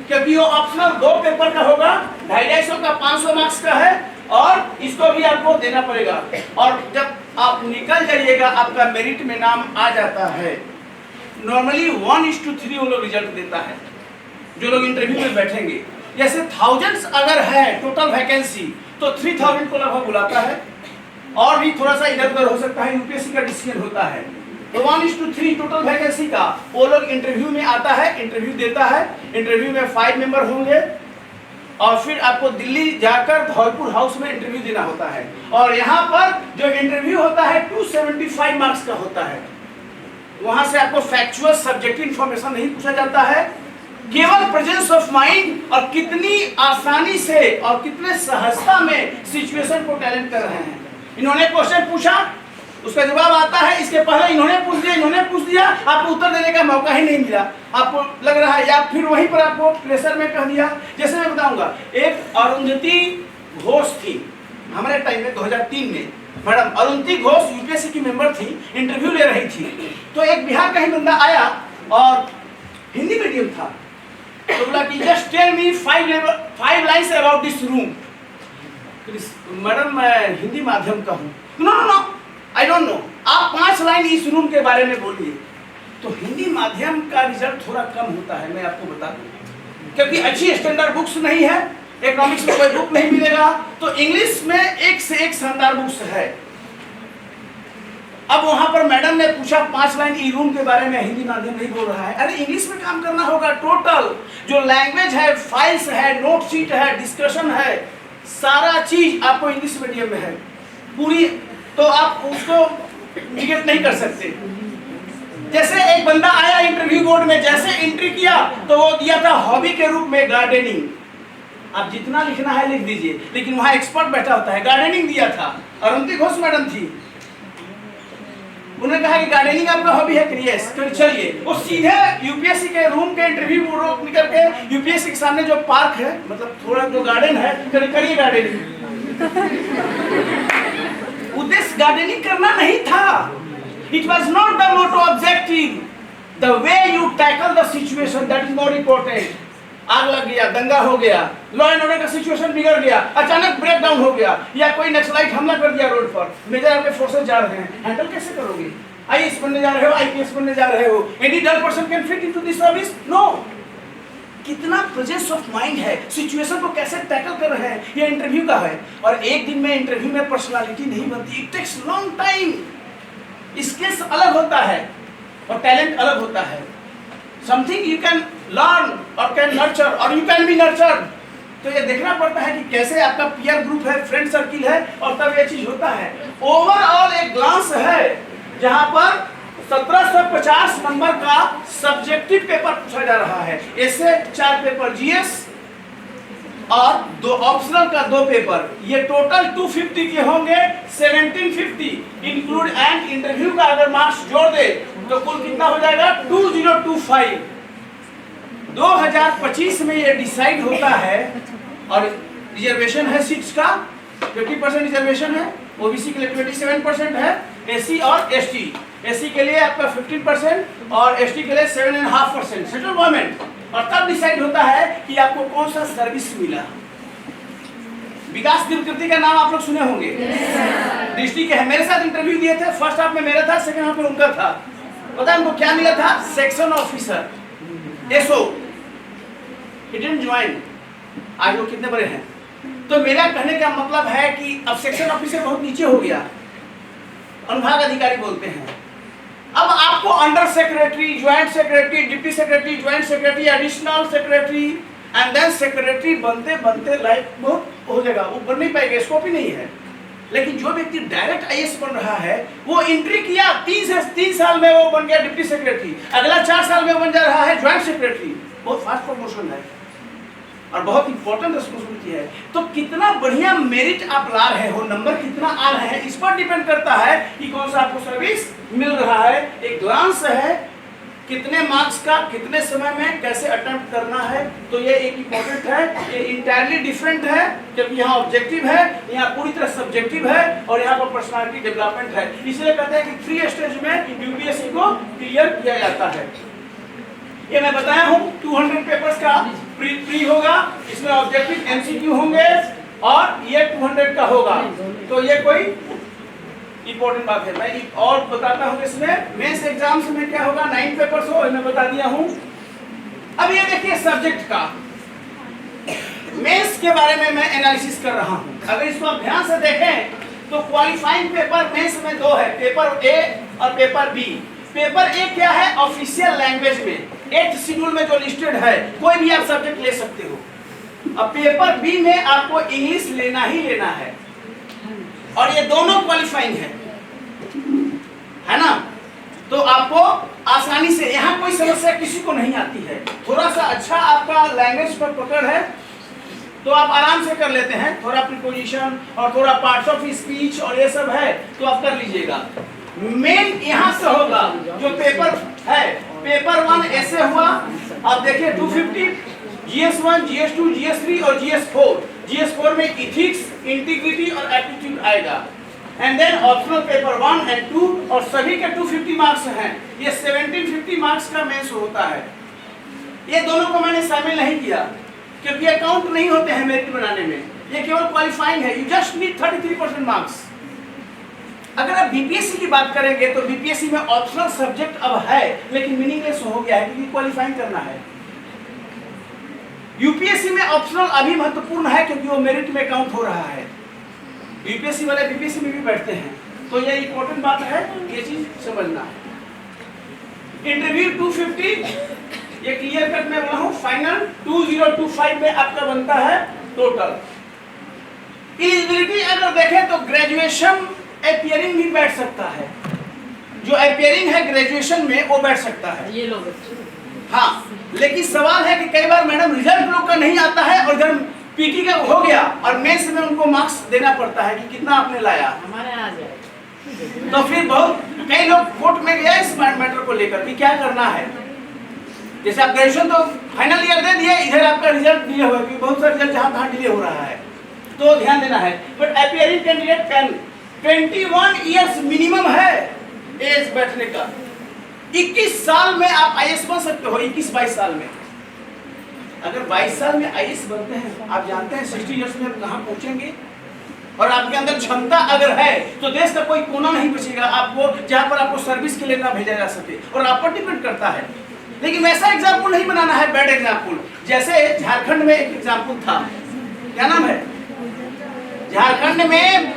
क्योंकि वो ऑप्शनल 2 पेपर का होगा, 250 का 500 मार्क्स का है, और इसको भी आपको देना पड़ेगा। और जब आप निकल जाइएगा, आपका मेरिट में नाम आ जाता है, नॉर्मली 1:3 वो लोग रिजल्ट देता है जो लोग इंटरव्यू में बैठेंगे। जैसे थाउजेंड्स अगर है टोटल वैकेंसी, तो 3000 को लगभग बुलाता है, और भी थोड़ा सा इधर उधर हो सकता है, यूपीएससी का डिसीजन होता है। तो 1:3 टोटल वैकेंसी का वो लोग इंटरव्यू में आता है, इंटरव्यू देता है। इंटरव्यू में 5 मेंबर होंगे, और फिर आपको दिल्ली जाकर धौलपुर हाउस में इंटरव्यू देना होता है। और यहाँ पर जो इंटरव्यू होता है 275 मार्क्स का होता है। वहां से आपको फैक्चुअल सब्जेक्टिव इंफॉर्मेशन नहीं पूछा जाता है, केवल प्रेजेंस ऑफ माइंड और कितनी आसानी से और कितने सहजता में सिचुएशन को टैलेंट कर रहे हैं। इन्होंने क्वेश्चन पूछा, उसका जवाब आता है, इसके पहले इन्होंने पूछ दिया, आपको उत्तर देने का मौका ही नहीं मिला। आपको लग रहा है, या फिर वहीं पर आपको प्रेशर में कह दिया। जैसे मैं बताऊंगा, एक अरुंधति घोष थी हमारे टाइम में 2003 में। मैडम अरुंधति घोष यूपीएससी की मेंबर थी, इंटरव्यू ले रही थी। तो एक बिहार का ही बंदा आया और हिंदी मीडियम था, तो बोला कि just tell me 5 lines about this room. Madam मैं हिंदी माध्यम का हूँ। नो आई डोंट नो, आप 5 लाइन इस रूम के बारे में बोलिए। तो हिंदी माध्यम का रिजल्ट थोड़ा कम होता है, मैं आपको बता दूं, क्योंकि अच्छी स्टैंडर्ड बुक्स नहीं है, इकोनॉमिक्स में कोई बुक नहीं मिलेगा, तो इंग्लिश में एक से एक शानदार बुक्स है। अब वहां पर मैडम ने पूछा 5 लाइन ई रूम के बारे में, हिंदी माध्यम नहीं बोल रहा है। अरे इंग्लिश में काम करना होगा, टोटल जो लैंग्वेज है, फाइल्स है, नोट शीट है, डिस्कशन है, सारा चीज आपको इंग्लिश मीडियम में है पूरी, तो आप उसको निगेट नहीं कर सकते। जैसे एक बंदा आया इंटरव्यू बोर्ड में, जैसे एंट्री किया तो वो दिया था हॉबी के रूप में गार्डनिंग। आप जितना लिखना है लिख दीजिए, लेकिन वहां एक्सपर्ट बैठा होता है, गार्डनिंग दिया था। अरुंधति घोष मैडम थी, उन्होंने कहा कि गार्डनिंग आपका हॉबी है, करिए चलिए। वो सीधे यूपीएससी के रूम के इंटरव्यू रोक निकल के यूपीएससी के सामने जो पार्क है, मतलब थोड़ा जो गार्डन है, करिए गार्डनिंग। उद्देश्य गार्डनिंग करना नहीं था। It was not the motto objective. The way you tackle the situation, that is more important. आग लग गया, दंगा हो गया, लॉ एंड ऑर्डर का सिचुएशन बिगड़ गया, अचानक ब्रेक डाउन हो गया, या कोई नक्सलाइट हमला कर दिया रोड पर, मेजर आपके फोर्सेस जा रहे हैं, हैंडल कैसे करोगे? आईएएस बनने जा रहे हो, आईपीएस बनने जा रहे हो, any dull person can fit into this service? No. कितना प्रेजेंस ऑफ माइंड है, सिचुएशन को कैसे टैकल कर रहे हैं, ये इंटरव्यू का है। और एक दिन में इंटरव्यू में पर्सनालिटी नहीं बनती, it takes long time. Skills अलग होता है और टैलेंट अलग होता है। समथिंग यू कैन लर्न और कैन नर्चर, और यू कैन बी नर्चर्ड। तो ये देखना पड़ता है कि कैसे आपका पीयर ग्रुप है, फ्रेंड सर्किल है, और तब ये चीज होता है। ओवरऑल एक ग्लांस है जहां पर 1750 नंबर का सब्जेक्टिव पेपर पूछा जा रहा है। इससे 4 पेपर जीएस और 2 ऑप्शनल का 2 पेपर, ये टोटल 250 के होंगे। 1750 इंक्लूड एंड इंटरव्यू का अगर मार्क्स जोड़ दे तो कुल कितना हो जाएगा? 2025। 2025 में ये डिसाइड होता है, और रिजर्वेशन है सीट्स का, 50% रिजर्वेशन है, ओबीसी के लिए 27% है, एससी और एसटी, एससी के लिए आपका 15% और एसटी के लिए 7.5% सेंट्रल गवर्नमेंट। और तब डिसाइड होता है कि आपको कौन सा सर्विस मिला। विकास दिनकृति का नाम आप लोग सुने होंगे, डिस्ट्रिक्ट है, मेरे साथ इंटरव्यू दिए थे, फर्स्ट हाफ में मेरा था, सेकंड हाफ में उनका था। पता है उनको क्या मिला था? Section officer, SO. He didn't join. आज वो कितने बड़े हैं। तो मेरा कहने का मतलब है कि अब सेक्शन ऑफिसर बहुत नीचे हो गया, अनुभाग अधिकारी बोलते हैं। अब आपको under secretary, joint secretary, deputy secretary, joint secretary, additional secretary and then secretary बनते बनते लाइफ बहुत हो जाएगा, वो बन नहीं पाएगा, स्कोप ही नहीं है। लेकिन जो व्यक्ति डायरेक्ट आईएएस बन रहा है, वो एंट्री किया 3 साल में वो बन गया डिप्टी सेक्रेटरी, अगला 4 साल में वो बन जा रहा है ज्वाइंट सेक्रेटरी। बहुत फास्ट प्रमोशन है और बहुत इंपॉर्टेंट रिस्पॉन्सिबिलिटी है। तो कितना बढ़िया मेरिट आप ला रहे हो, नंबर कितना आ रहे हैं, इस पर डिपेंड करता है कि कौन सा आपको सर्विस मिल रहा है। एक ग्लांस है कितने मार्क्स का कितने समय में कैसे अटेम्प्ट करना है, तो ये एक इंपॉर्टेंट है। ये इंटायरली डिफरेंट है, क्योंकि यहाँ ऑब्जेक्टिव है, यहाँ पूरी तरह सब्जेक्टिव है और यहाँ पर पर्सनालिटी डेवलपमेंट है। इसलिए कहते हैं कि 3 स्टेज में यूपीएससी को क्लियर किया जाता है। ये मैं बताया हूँ 200 पेपर्स का प्री होगा, इसमें ऑब्जेक्टिव एमसीक्यू होंगे और ये 200 का होगा। तो ये कोई इंपॉर्टेंट बात है। मैं और बताता हूँ, इसमें मेंस एग्जाम्स में क्या होगा, 9 पेपर्स हो, मैं बता दिया हूँ। अब ये देखिए सब्जेक्ट का मेंस के बारे में मैं एनालिसिस कर रहा हूँ। अगर इसको आप ध्यान से देखें तो क्वालिफाइंग पेपर मेंस में 2 है, पेपर ए और पेपर बी। पेपर ए क्या है? ऑफिशियल लैंग्वेज में 8th शेड्यूल में जो लिस्टेड है, कोई भी आप सब्जेक्ट ले सकते हो। अब पेपर बी में आपको इंग्लिश लेना ही लेना है और ये दोनों क्वालिफाइंग है ना। तो आपको आसानी से, यहाँ कोई समस्या किसी को नहीं आती है। थोड़ा सा अच्छा आपका लैंग्वेज पर पकड़ है तो आप आराम से कर लेते हैं, थोड़ा प्रीपोजिशन और थोड़ा पार्ट्स ऑफ स्पीच और ये सब है तो आप कर लीजिएगा। मेन यहाँ से होगा जो पेपर है, पेपर 1 ऐसे हुआ, आप देखिए 250, GS1, GS2, GS3 और GS4। GS4 में इथिक्स, इंटीग्रिटी और एप्टीट्यूड आएगा। And then optional paper 1 and 2 और सभी के 250 मार्क्स हैं। ये 1750 मार्क्स का मेंस होता है। ये दोनों को मैंने शामिल नहीं किया क्योंकि अकाउंट नहीं होते हैं मेरिट बनाने में, ये केवल क्वालिफाइंग है। You just need 33% marks. अगर आप बीपीएससी की बात करेंगे तो बीपीएससी में ऑप्शनल सब्जेक्ट अब है लेकिन मीनिंगलेस हो गया है क्योंकि क्वालिफाइंग करना है। यूपीएससी में ऑप्शनल अभी महत्वपूर्ण है क्योंकि वो मेरिट में काउंट हो रहा है। यूपीएससी वाले बीपीएससी में भी बैठते हैं, तो ये इंपॉर्टेंट बात है, ये चीज समझना है। इंटरव्यू 250 ये क्लियर कट में बोला हूं, फाइनल 2025 में आपका बनता है टोटल। एलिजिबिलिटी अगर देखें तो ग्रेजुएशन अपीयरिंग भी बैठ सकता है, जो अपीयरिंग है ग्रेजुएशन में वो बैठ सकता है ये लोग। हाँ, लेकिन सवाल है कि कई बार मैडम रिजल्ट लोग का नहीं आता है और इधर पीटी का हो गया और मेंस में उनको मार्क्स देना पड़ता है कि कितना आपने लाया, हमारे आ जाए। तो फिर बहुत कई लोग कोर्ट में गया इस मैटर को लेकर कि क्या करना है। जैसे आप ग्रेजुएशन तो फाइनल ईयर दे दिए, इधर आपका रिजल्ट डिले हुआ है, बहुत सारे रिजल्ट जहाँ तहाँ डिले हो रहा है, तो ध्यान देना है। But appearing candidate can 21 years minimum है एज बैठने का। 21 साल में आप आईएएस बन सकते हो, 21-22 साल में। अगर 22 साल में आईएएस बनते हैं, आप जानते हैं 60 ईयर्स में आप कहाँ पहुंचेंगे। और आपके अंदर क्षमता अगर है तो देश का कोई कोना नहीं बचेगा आपको जहां पर आपको सर्विस के लिए ना भेजा जा सके, और आप पर डिपेंड करता है। लेकिन वैसा एग्जाम्पल नहीं बनाना है, बैड एग्जाम्पल। जैसे झारखंड में एक एग्जाम्पल था, क्या नाम है, झारखंड में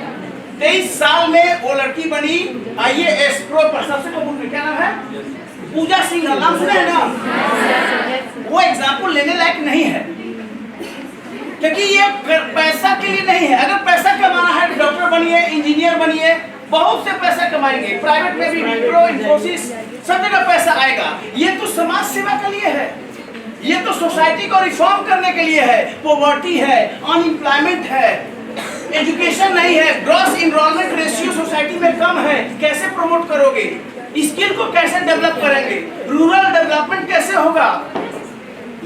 23 साल में वो लड़की बनी आईएएस प्रोपर, सबसे पॉपुलर, क्या नाम है, पूजा सिंह, नाम सुना है ना। वो एग्जाम्पल लेने लायक नहीं है क्योंकि ये पैसा के लिए नहीं है। अगर पैसा कमाना है, डॉक्टर बनिए, इंजीनियर बनिए, बहुत से पैसा कमाएंगे, प्राइवेट में भी, विप्रो, इन्फोसिस, सब जगह पैसा आएगा। ये तो समाज सेवा के लिए है, ये तो सोसाइटी को रिफॉर्म करने के लिए है। पॉवर्टी है, अनएम्प्लॉयमेंट है, एजुकेशन नहीं है, ग्रॉस इनरोलमेंट रेशियो सोसाइटी में कम है, कैसे प्रमोट करोगे, स्किल को कैसे डेवलप करेंगे, रूरल डेवलपमेंट कैसे होगा,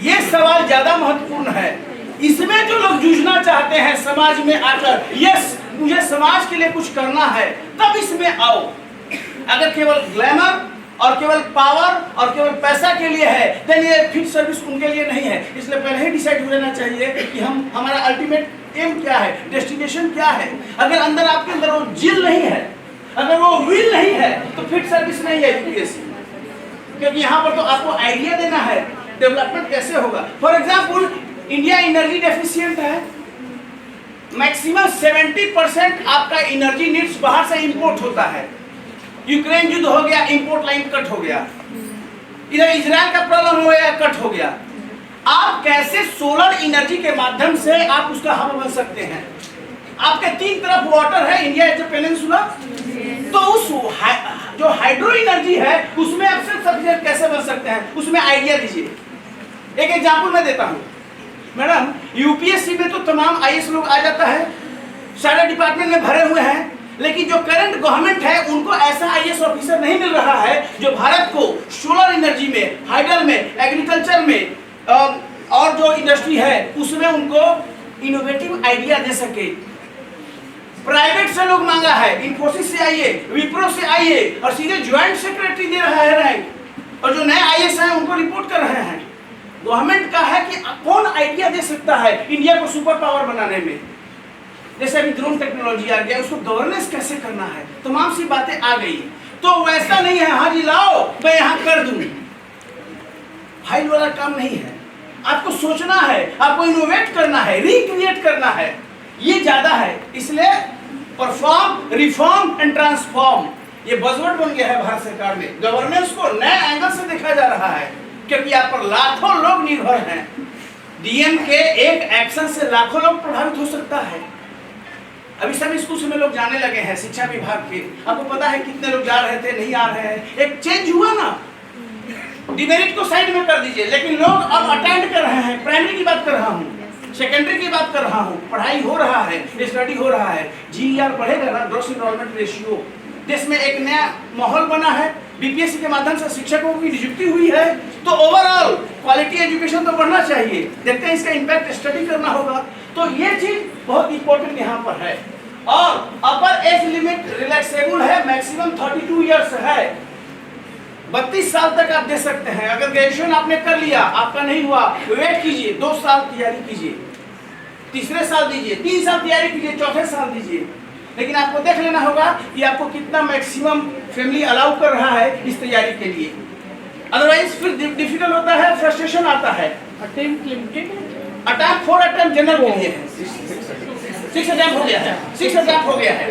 ये सवाल ज्यादा महत्वपूर्ण है। इसमें जो लोग जूझना चाहते हैं समाज में आकर, यस मुझे समाज के लिए कुछ करना है, तब इसमें आओ। अगर केवल ग्लैमर और केवल पावर और केवल पैसा के लिए है, देन ये फिट सर्विस उनके लिए नहीं है। इसलिए पहले ही डिसाइड हो लेना चाहिए कि हमारा अल्टीमेट एम क्या है, डेस्टिनेशन क्या है। अगर अंदर आपके अंदर वो जिल नहीं है, अगर वो विल नहीं है, तो फिट सर्विस नहीं है यूपीएससी। क्योंकि यहाँ पर तो आपको आइडिया देना है डेवलपमेंट कैसे होगा। For example, India energy deficient है, मैक्सिमम 70% आपका एनर्जी नीड्स बाहर से इंपोर्ट होता है। यूक्रेन युद्ध हो गया, इंपोर्ट लाइन कट हो गया, इधर इजराइल का प्रॉब्लम हो गया, कट हो गया। आप कैसे सोलर एनर्जी के माध्यम से आप उसका हब बन सकते हैं। आपके तीन तरफ वाटर है, इंडिया इज अ पेनिनसुला, तो उस जो हाइड्रो एनर्जी है उसमें आप सेल्फ सफिशिएंट कैसे बन सकते हैं, उसमें आइडिया दीजिए। एक एग्जांपल मैं देता हूं मैडम, यूपीएससी में तो तमाम आईएएस लोग आ जाता है, सारे डिपार्टमेंट में भरे हुए हैं, लेकिन जो करंट गवर्नमेंट है उनको ऐसा आईएएस ऑफिसर नहीं मिल रहा है जो भारत को सोलर एनर्जी में, हाइडल में, एग्रीकल्चर में और जो इंडस्ट्री है उसमें उनको इनोवेटिव आइडिया दे सके। प्राइवेट से लोग मांगा है, इन्फोसिस से आइए, विप्रो से आइए, और सीधे ज्वाइंट सेक्रेटरी दे रहा है रैंक, और जो नए आईएएस हैं उनको रिपोर्ट कर रहे हैं। गवर्नमेंट का है कि कौन आइडिया दे सकता है इंडिया को सुपर पावर बनाने में। जैसे अभी ड्रोन टेक्नोलॉजी आ गया, उसको गवर्नेंस कैसे करना है, तमाम सी बातें आ गई। तो वैसा नहीं है हाँ जी लाओ मैं यहाँ कर दूं, फाइल वाला काम नहीं है। आपको सोचना है, आपको इनोवेट करना है, रिक्रिएट करना है, ये ज्यादा है। इसलिए परफॉर्म, रिफॉर्म एंड ट्रांसफॉर्म ये बजवर्ड बन गया है भारत सरकार में। गवर्नेंस को नए एंगल से देखा जा रहा है, क्योंकि आप पर लाखों लोग निर्भर हैं। डीएम के एक एक्शन से लाखों लोग प्रभावित हो सकता है। अभी सभी स्कूल में लोग जाने लगे हैं, शिक्षा विभाग के। आपको पता है कितने लोग जा रहे थे, नहीं आ रहे हैं। एक चेंज हुआ ना, डिमेरिट को साइड में कर दीजिए, लेकिन लोग अब अटेंड कर रहे हैं। प्राइमरी की बात कर रहा हूँ, सेकेंडरी की बात कर रहा हूँ, पढ़ाई हो रहा है, स्टडी हो रहा है, जीईआर बढ़ेगा ना, ग्रॉस एनरोलमेंट रेशियो। देश में एक नया माहौल बना है, बीपीएससी के माध्यम से शिक्षकों की नियुक्ति हुई है, तो ओवरऑल क्वालिटी एजुकेशन तो बढ़ना चाहिए। देखते हैं इसका इम्पैक्ट स्टडी करना होगा। तो ये चीज बहुत इंपॉर्टेंट यहाँ पर है। और अपर एज लिमिट रिलैक्सेबल है, मैक्सिमम 32 ईयर्स है, 32 साल तक आप दे सकते हैं। अगर ग्रेजुएशन आपने कर लिया, आपका नहीं हुआ, वेट कीजिए, 2 साल तैयारी कीजिए, तीसरे साल दीजिए, 3 साल तैयारी कीजिए, चौथे साल दीजिए। लेकिन आपको देख लेना होगा कि आपको कितना मैक्सिमम फैमिली अलाउ कर रहा है इस तैयारी के लिए। अदरवाइज फिर डिफिकल्ट होता है, फ्रस्ट्रेशन आता है। Attempt limited, attempt 4 attempt general के लिए है, 6 अटेम्प्ट हो गया है, 6 अटेम्प्ट हो गया है।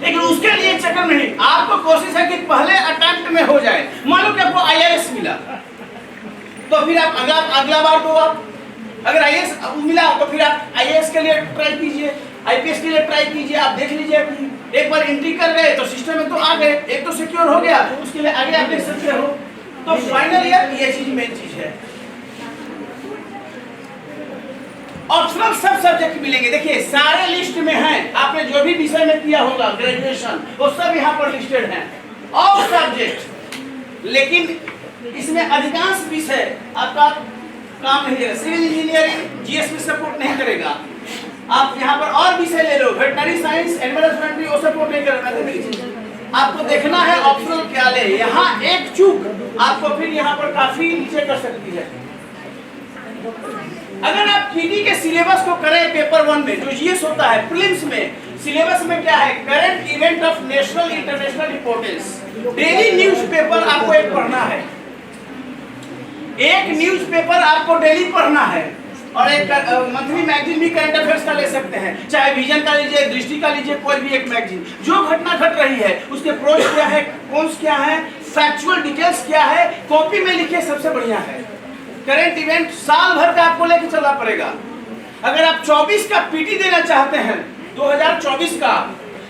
लेकिन उसके लिए चक्कर नहीं, आपको कोशिश है कि पहले अटेम्प्ट में हो जाए। मान लो कि आपको आईआरएस मिला, तो फिर आप अगला बार तो आप अगर आईएएस मिला तो फिर आप आईएएस के लिए ट्राई कीजिए, आईपीएस के लिए ट्राई कीजिए। आप देख लीजिए, एक बार एंट्री कर गए तो सिस्टम में तो आ गए, एक तो सिक्योर हो गया, उसके लिए आगे आप देख सकते हो। तो फाइनल ईयर ये चीज मेन चीज है। ऑप्शनल सब सब्जेक्ट मिलेंगे, देखिए सारे लिस्ट में हैं। आपने जो भी विषय में किया होगा ग्रेजुएशन, वो सब यहाँ पर लिस्टेड हैं, ऑल सब्जेक्ट। लेकिन इसमें अधिकांश विषय आपका काम नहीं करेगा। सिविल इंजीनियरिंग जीएस में सपोर्ट नहीं करेगा। आप यहाँ पर और विषय ले लो, वेटनरी साइंस, एनिमल हस्बेंड्री, वो सपोर्ट नहीं करेगा, मैथमेटिक्स। आपको देखना है ऑप्शनल क्या ले। यहाँ एक चूक आपको फिर यहाँ पर काफी नीचे कर सकती है। अगर आप पीटी के सिलेबस को करें पेपर 1 में, जो जीएस होता है प्रीलिम्स में, सिलेबस में क्या है, current event of national international importance. Daily newspaper आपको एक पढ़ना है, एक न्यूज़पेपर आपको डेली पढ़ना है, और एक मंथली मैगजीन भी करंट अफेयर्स का ले सकते हैं, चाहे विजन का लीजिए, दृष्टि का लीजिए, कोई भी एक मैगजीन। जो घटना घट रही है उसके प्रोज क्या है, कॉन्स क्या है, फैक्चुअल डिटेल्स क्या है, कॉपी में लिखिए, सबसे बढ़िया है। करंट इवेंट साल भर का आपको लेके चलना पड़ेगा। अगर आप 24 का पीटी देना चाहते हैं, 2024 का,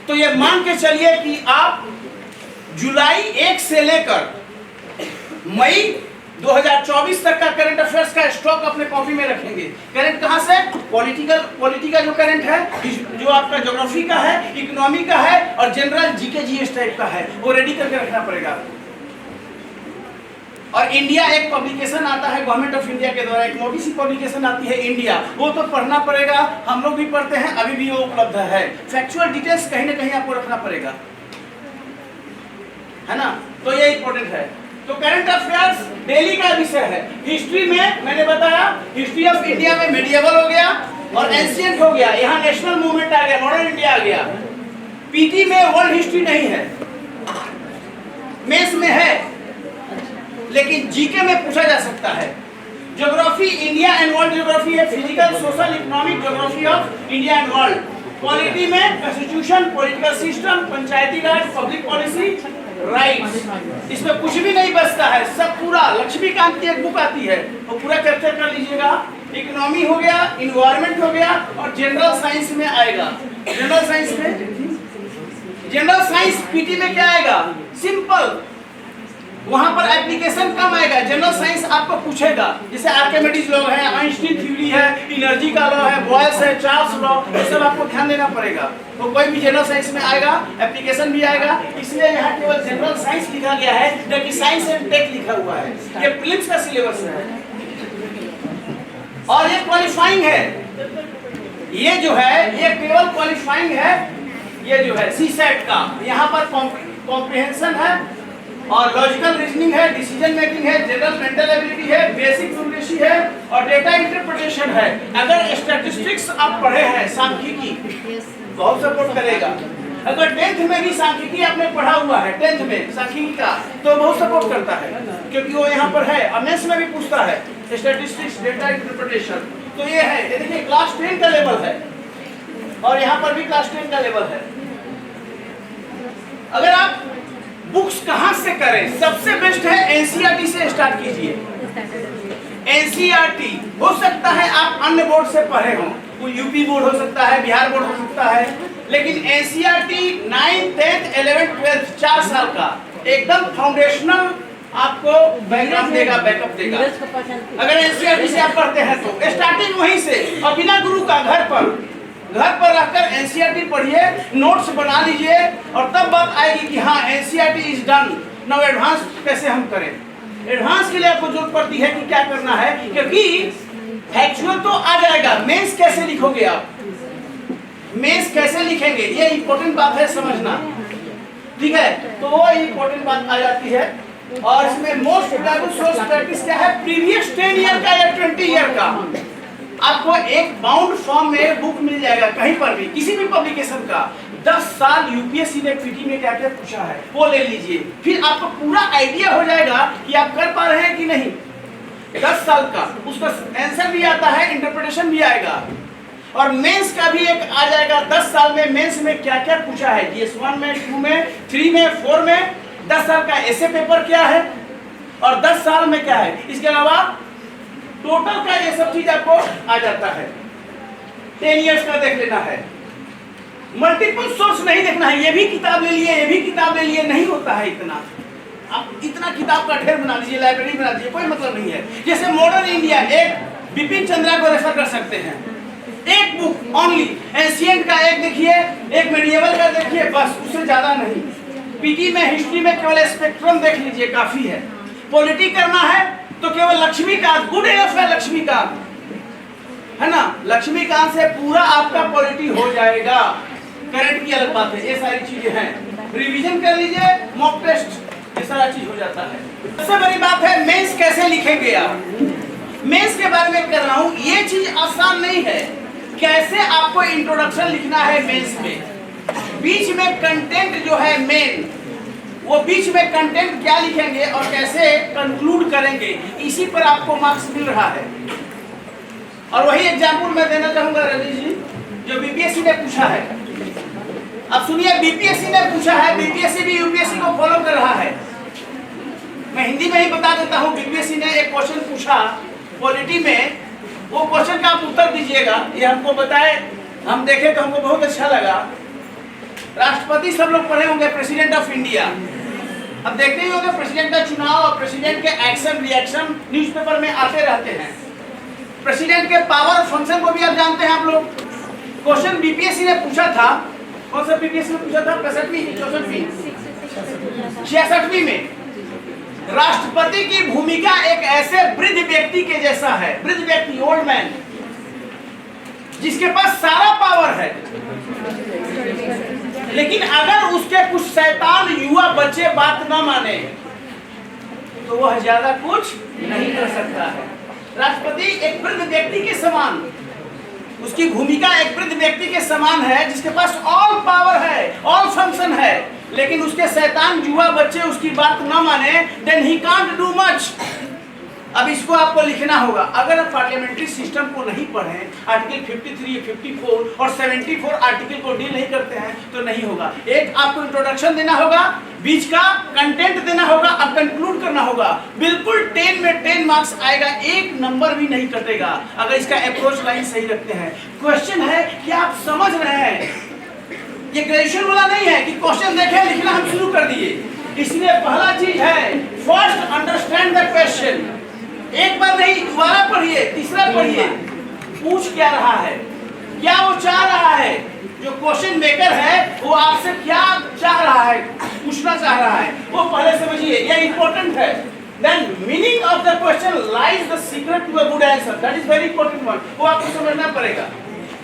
तो ये मान के चलिए कि आप जुलाई 1 से लेकर मई 2024 तक का करंट अफेयर्स का स्टॉक अपने कॉपी में रखेंगे। करंट कहां से, पॉलिटी का जो करंट है, जो आपका ज्योग्राफी का है, इकोनॉमी का है, और जनरल जीके जीएस टाइप का है, वो रेडी करके रखना पड़ेगा। और इंडिया एक पब्लिकेशन आता है गवर्नमेंट ऑफ इंडिया के द्वारा, एक मोटी सी पब्लिकेशन आती है इंडिया, वो तो पढ़ना पड़ेगा, हम लोग भी पढ़ते हैं, अभी भी वो उपलब्ध है। फैक्चुअल डिटेल्स कहीं ना कहीं आपको रखना पड़ेगा, है ना, तो ये इंपॉर्टेंट है। तो करंट अफेयर्स डेली का विषय है। हिस्ट्री में मैंने बताया, हिस्ट्री ऑफ इंडिया में मेडिएवल हो गया और एंशिएंट हो गया, यहाँ नेशनल मूवमेंट आ गया, मॉडर्न इंडिया आ गया। पीटी में वर्ल्ड हिस्ट्री नहीं है, मेंस में है, लेकिन जीके में पूछा जा सकता है। Geography India and world geography है, physical social economic geography of India and world. Polity में constitution, political system, Panchayati Raj, public policy, rights. इसमें कुछ भी नहीं बचता है, सब पूरा। लक्ष्मीकांत की एक बुक आती है, वो पूरा कैप्चर कर लीजिएगा। इकोनॉमी हो गया, इन्वायरमेंट हो गया, और जनरल साइंस में आएगा। जनरल साइंस में, जनरल साइंस पीटी में क्या आएगा? सिंपल, वहां पर एप्लीकेशन कम आएगा। जनरल साइंस आपको पूछेगा, जैसे आर्किमिडीज लॉ है, आइंस्टीन थ्योरी है, एनर्जी का लॉ है, बॉयल्स है, चार्ल्स लॉ, ये सब आपको ध्यान देना पड़ेगा। तो कोई भी जनरल साइंस में आएगा, एप्लीकेशन भी आएगा, इसलिए यहाँ केवल जनरल साइंस लिखा गया है, जबकि साइंस एंड टेक लिखा हुआ है। ये प्रीलिम्स का सिलेबस है और ये क्वालिफाइंग है। ये जो है, ये केवल क्वालिफाइंग है। ये जो है सीसेट का, यहाँ पर कॉम्प्रिहेंशन है और लॉजिकल रीजनिंग है, डिसीजन मेकिंग है, जनरल मेंटल एबिलिटी है, बेसिक न्यूमेरिसी है और डेटा इंटरप्रिटेशन है। अगर स्टैटिस्टिक्स आप पढ़े हैं, सांख्यिकी बहुत सपोर्ट करेगा। अगर 10th में भी सांख्यिकी आपने पढ़ा हुआ है, 10th में सांख्यिकी का, तो बहुत सपोर्ट करता है, क्योंकि वो यहाँ पर है। अमेंस में भी पूछता है स्टैटिस्टिक्स, डेटा इंटरप्रिटेशन। तो ये है, ये देखिए क्लास 10 का लेवल है और यहाँ पर भी क्लास 10 का लेवल है। अगर आप बुक्स कहां से करें, सबसे बेस्ट है एनसीईआरटी से स्टार्ट कीजिए। एनसीईआरटी हो सकता है आप अन्य बोर्ड से पढ़े हों, कोई यूपी बोर्ड हो सकता है, बिहार बोर्ड हो सकता है, लेकिन NCERT 9th, 10th, 11th, 12th 4 साल का एकदम फाउंडेशनल आपको बैकग्राउंड देगा, बैकअप देगा। अगर एनसीईआरटी से आप पढ़ते हैं तो स्टार्टिंग वहीं से, और बिना गुरु का घर पर रखकर एनसीईआरटी पढ़िए, नोट्स बना लीजिए, और तब बात आएगी कि हाँ NCERT is done, now advance कैसे हम करें। एडवांस के लिए आपको जरूरत पड़ती है कि क्या करना है, क्योंकि फैक्चुअल तो आ जाएगा, मेंस कैसे लिखोगे आप, मेंस कैसे लिखेंगे, ये इंपॉर्टेंट बात है समझना, ठीक है। तो वो इंपॉर्टेंट बात आ जाती है। और इसमें मोस्ट वैल्यूएबल सोर्स प्रैक्टिस क्या है, प्रीवियस 10 ईयर का या 20 ईयर का। आपको एक बाउंड फॉर्म में बुक मिल जाएगा, कहीं पर भी, किसी भी पब्लिकेशन का। 10 साल यूपीएससी ने पीटी में क्या क्या पूछा है वो ले लीजिए, फिर आपको पूरा आइडिया हो जाएगा कि आप कर पा रहे हैं कि नहीं। 10 साल का उसका आंसर भी आता है, इंटरप्रिटेशन भी आएगा, और मेंस का भी एक आ जाएगा। 10 साल में मेंस में क्या क्या पूछा है, GS1 में, 2 में, 3 में, 4 में, 10 साल का ऐसे पेपर क्या है और 10 साल में क्या है। इसके अलावा टोटल का ये सब चीज आपको आ जाता है। 10 इयर्स का देख लेना है, मल्टीपल सोर्स नहीं देखना है, ये भी किताब ले लिए, ये भी किताब ले लिए, नहीं होता है इतना। आप इतना किताब का ढेर बना लीजिए, लाइब्रेरी बना लीजिए, कोई मतलब नहीं है। जैसे मॉडर्न इंडिया, एक बिपिन चंद्रा को रेफर कर सकते हैं, एक बुक ओनली, एंशिएंट का एक देखिए, एक मेडिएवल का देखिए, बस, उससे ज्यादा नहीं। पीटी में, हिस्ट्री में केवल स्पेक्ट्रम देख लीजिए, काफी है। पॉलिटी करना है तो केवल लक्ष्मीकांत, गुड एनफ है लक्ष्मीकांत, है ना, लक्ष्मीकांत से पूरा आपका पॉलिटी हो जाएगा। करंट की अलग बात है, ये सारी चीजें हैं, रिवीजन कर लीजिए, मॉक टेस्ट, ये सारा चीज हो जाता है। सबसे बड़ी बात है मेंस कैसे लिखेंगे आप, मेंस के बारे में कर रहा हूं। ये चीज आसान नहीं है, कैसे आपको इंट्रोडक्शन लिखना है मेंस में, बीच में कंटेंट जो है मेन, वो बीच में कंटेंट क्या लिखेंगे और कैसे कंक्लूड करेंगे, इसी पर आपको मार्क्स मिल रहा है। और वही एग्जाम्पल मैं देना चाहूंगा रवि जी, जो बीपीएससी ने पूछा है। अब सुनिए, बीपीएससी ने पूछा है, बीपीएससी भी यूपीएससी को फॉलो कर रहा है। मैं हिंदी में ही बता देता हूँ। बीपीएससी ने एक क्वेश्चन पूछा पॉलिटी में, वो क्वेश्चन का आप उत्तर दीजिएगा। ये हमको बताए, हम देखे तो हमको बहुत अच्छा लगा। राष्ट्रपति सब लोग पढ़े होंगे, प्रेसिडेंट ऑफ इंडिया। अब देखते ही होंगे प्रेसिडेंट का चुनाव और प्रेसिडेंट के एक्शन रिएक्शन न्यूज़पेपर में आते रहते हैं। प्रेसिडेंट के पावर और फंक्शन को भी आप जानते हैं आप लोग। क्वेश्चन बीपीएससी ने पूछा था, कौन सा बीपीएससी ने पूछा था, 65वीं 64वीं 66वीं में, राष्ट्रपति की भूमिका एक ऐसे वृद्ध व्यक्ति के जैसा है, वृद्ध व्यक्ति, ओल्ड मैन, जिसके पास सारा पावर है, लेकिन अगर उसके कुछ शैतान युवा बच्चे बात न माने तो वह ज्यादा कुछ नहीं कर सकता है। राष्ट्रपति एक वृद्ध व्यक्ति के समान, उसकी भूमिका एक वृद्ध व्यक्ति के समान है, जिसके पास ऑल पावर है, ऑल फंक्शन है, लेकिन उसके शैतान युवा बच्चे उसकी बात न माने, then he can't do much. अब इसको आपको लिखना होगा। अगर आप पार्लियामेंट्री सिस्टम को नहीं पढ़ें, आर्टिकल 53, 54 और 74 आर्टिकल को डील नहीं करते हैं तो नहीं होगा। एक आपको इंट्रोडक्शन देना होगा, बीच का कंटेंट देना होगा, अब कंक्लूड करना होगा। बिल्कुल 10 में 10 मार्क्स आएगा, एक नंबर भी नहीं कटेगा अगर इसका अप्रोच लाइन सही रखते हैं। क्वेश्चन है कि आप समझ रहे हैं, ये ग्रेजुएशन वाला नहीं है कि क्वेश्चन देखे लिखना हम शुरू कर दिए। इसलिए पहला चीज है फर्स्ट अंडरस्टैंड द क्वेश्चन। एक बार नहीं, दोबारा पढ़िए, तीसरा पढ़िए, पूछ क्या रहा है, क्या वो चाह रहा है, जो क्वेश्चन मेकर है वो आपसे क्या चाह रहा है, पूछना चाह रहा है, वो पहले समझिए, ये इंपॉर्टेंट है। Then meaning of the question lies the secret to a good answer. That is very important one. वो आपको समझना पड़ेगा।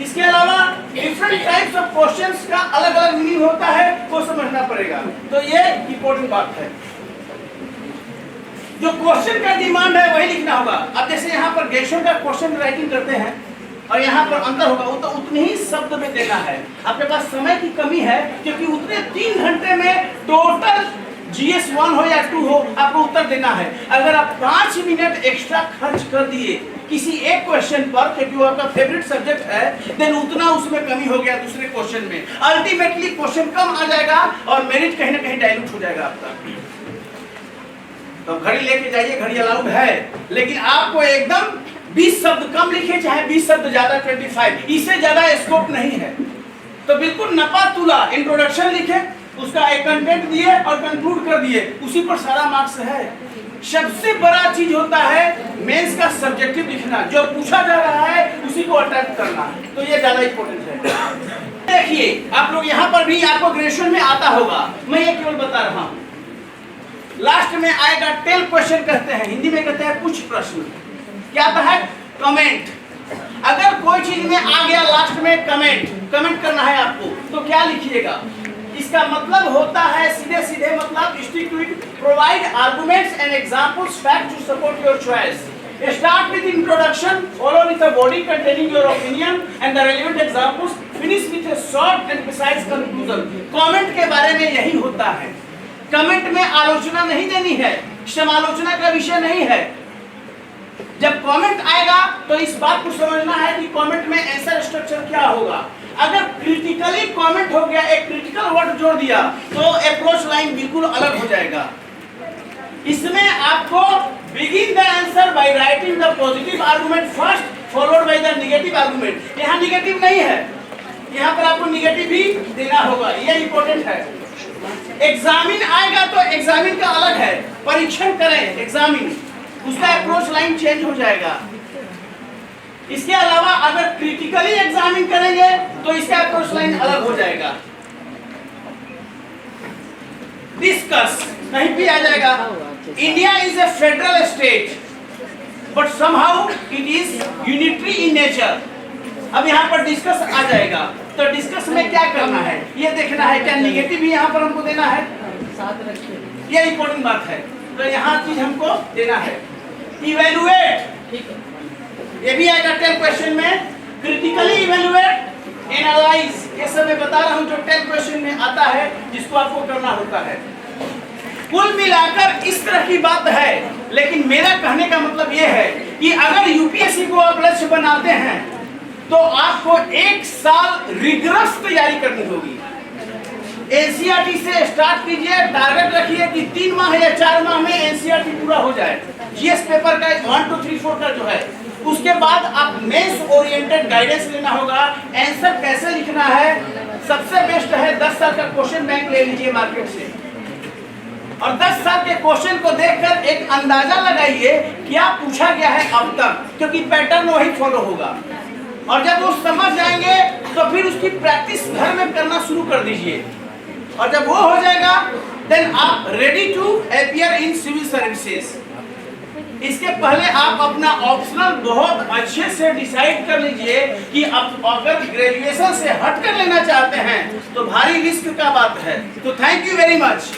इसके अलावा डिफरेंट टाइप्स ऑफ क्वेश्चंस का अलग अलग मीनिंग होता है, वो समझना पड़ेगा। तो ये इंपॉर्टेंट बात है। जो क्वेश्चन का डिमांड है वही लिखना होगा। अब जैसे यहाँ पर ग्रेजुएशन का क्वेश्चन राइटिंग करते हैं और यहाँ पर अंतर होगा, वो तो उतने ही शब्द में देना है। आपके पास समय की कमी है, क्योंकि उतने 3 घंटे में टोटल GS 1 हो या 2 हो आपको उत्तर देना है। अगर आप 5 मिनट एक्स्ट्रा खर्च कर दिए किसी एक क्वेश्चन पर, क्योंकि वो आपका फेवरेट सब्जेक्ट है, देन उतना उसमें कमी हो गया दूसरे क्वेश्चन में, अल्टीमेटली क्वेश्चन कम आ जाएगा और मेरिट कहीं ना कहीं डाइल्यूट हो जाएगा आपका। तो घड़ी लेके जाइए, घड़ी अलाउड है, लेकिन आपको एकदम 20 शब्द कम लिखे, चाहे 20 शब्द ज्यादा, 25, इससे ज्यादा स्कोप नहीं है। तो बिल्कुल नपा तुला इंट्रोडक्शन लिखे, उसका एक कंटेंट दिए और कंक्लूड कर दिए, उसी पर सारा मार्क्स है। सबसे बड़ा चीज होता है मेंस का सब्जेक्टिव लिखना, जो पूछा जा रहा है उसी को अटेम्प्ट करना, तो ये ज्यादा इंपॉर्टेंट है। देखिए आप लोग यहाँ पर भी आपको ग्रेजुएशन में आता होगा, मैं ये केवल बता रहा हूँ। लास्ट में आएगा टेल क्वेश्चन कहते हैं, हिंदी में कहते हैं कुछ प्रश्न। क्या आता है? कमेंट। अगर कोई चीज में आ गया लास्ट में कमेंट करना है आपको, तो क्या लिखिएगा? इसका मतलब होता है सीधे सीधे मतलब stick to it, provide arguments and examples fact to support your choice. Start with introduction, follow with a body containing your opinion and the relevant examples, finish with a short and precise conclusion. Comment के बारे में यही होता है। Comment में आलोचना नहीं देनी है, समालोचना का विषय नहीं है। जब कमेंट आएगा तो इस बात को समझना है कि कमेंट में आंसर स्ट्रक्चर क्या होगा। अगर क्रिटिकली कमेंट हो गया, एक क्रिटिकल वर्ड जोड़ दिया, तो अप्रोच लाइन बिल्कुल अलग हो जाएगा। इसमें आपको begin the answer by writing the positive argument first followed by the negative argument. यहाँ नेगेटिव नहीं है, यहाँ पर आपको नेगेटिव भी देना होगा, ये इंपॉर्टेंट है। एग्जामिन आएगा तो एग्जामिन का अलग है, परीक्षण करें एग्जामिन, उसका अप्रोच लाइन चेंज हो जाएगा। इसके अलावा अगर क्रिटिकली एग्जामिन करेंगे तो इसका अप्रोच लाइन अलग हो जाएगा। डिस्कस कहीं भी आ जाएगा। India is a federal state but somehow it is unitary in nature. अब यहाँ पर डिस्कस आ जाएगा, तो डिस्कस में क्या करना है ये देखना है। क्या नेगेटिव भी यहाँ पर हमको देना है, ये इंपॉर्टेंट बात है, तो यहाँ चीज हमको देना है। इवेलुएट, ये भी आएगा 10 क्वेश्चन में। क्रिटिकली इवेलुएट, एनालाइज, ये सब मैं बता रहा हूँ जो 10 क्वेश्चन में आता है, जिसको आपको करना होता है। कुल मिलाकर इस तरह की बात है, लेकिन मेरा कहने का मतलब ये है कि अगर यूपीएससी को आप लक्ष्य बनाते हैं तो आपको 1 साल रिगरस तैयारी करनी होगी। एनसीईआरटी से स्टार्ट कीजिए, टारगेट रखिए कि 3 माह या 4 माह में एनसीईआरटी पूरा हो जाए। जीएस पेपर का 1, 2, 3, 4 का जो है, उसके बाद आप मेंस ओरिएंटेड गाइडेंस लेना होगा। आंसर कैसे लिखना है, सबसे बेस्ट है 10 साल का क्वेश्चन बैंक ले लीजिए मार्केट से, और 10 साल के क्वेश्चन को देखकर एक अंदाजा लगाइए क्या पूछा गया है अब तक, क्योंकि पैटर्न वही फॉलो होगा। और जब वो समझ जाएंगे तो फिर उसकी प्रैक्टिस घर में करना शुरू कर दीजिए, और जब वो हो जाएगा देन आप ready to appear in civil services. इसके पहले आप अपना ऑप्शनल बहुत अच्छे से डिसाइड कर लीजिए कि आप अगर ग्रेजुएशन से हट कर लेना चाहते हैं तो भारी रिस्क का बात है। तो थैंक यू वेरी मच।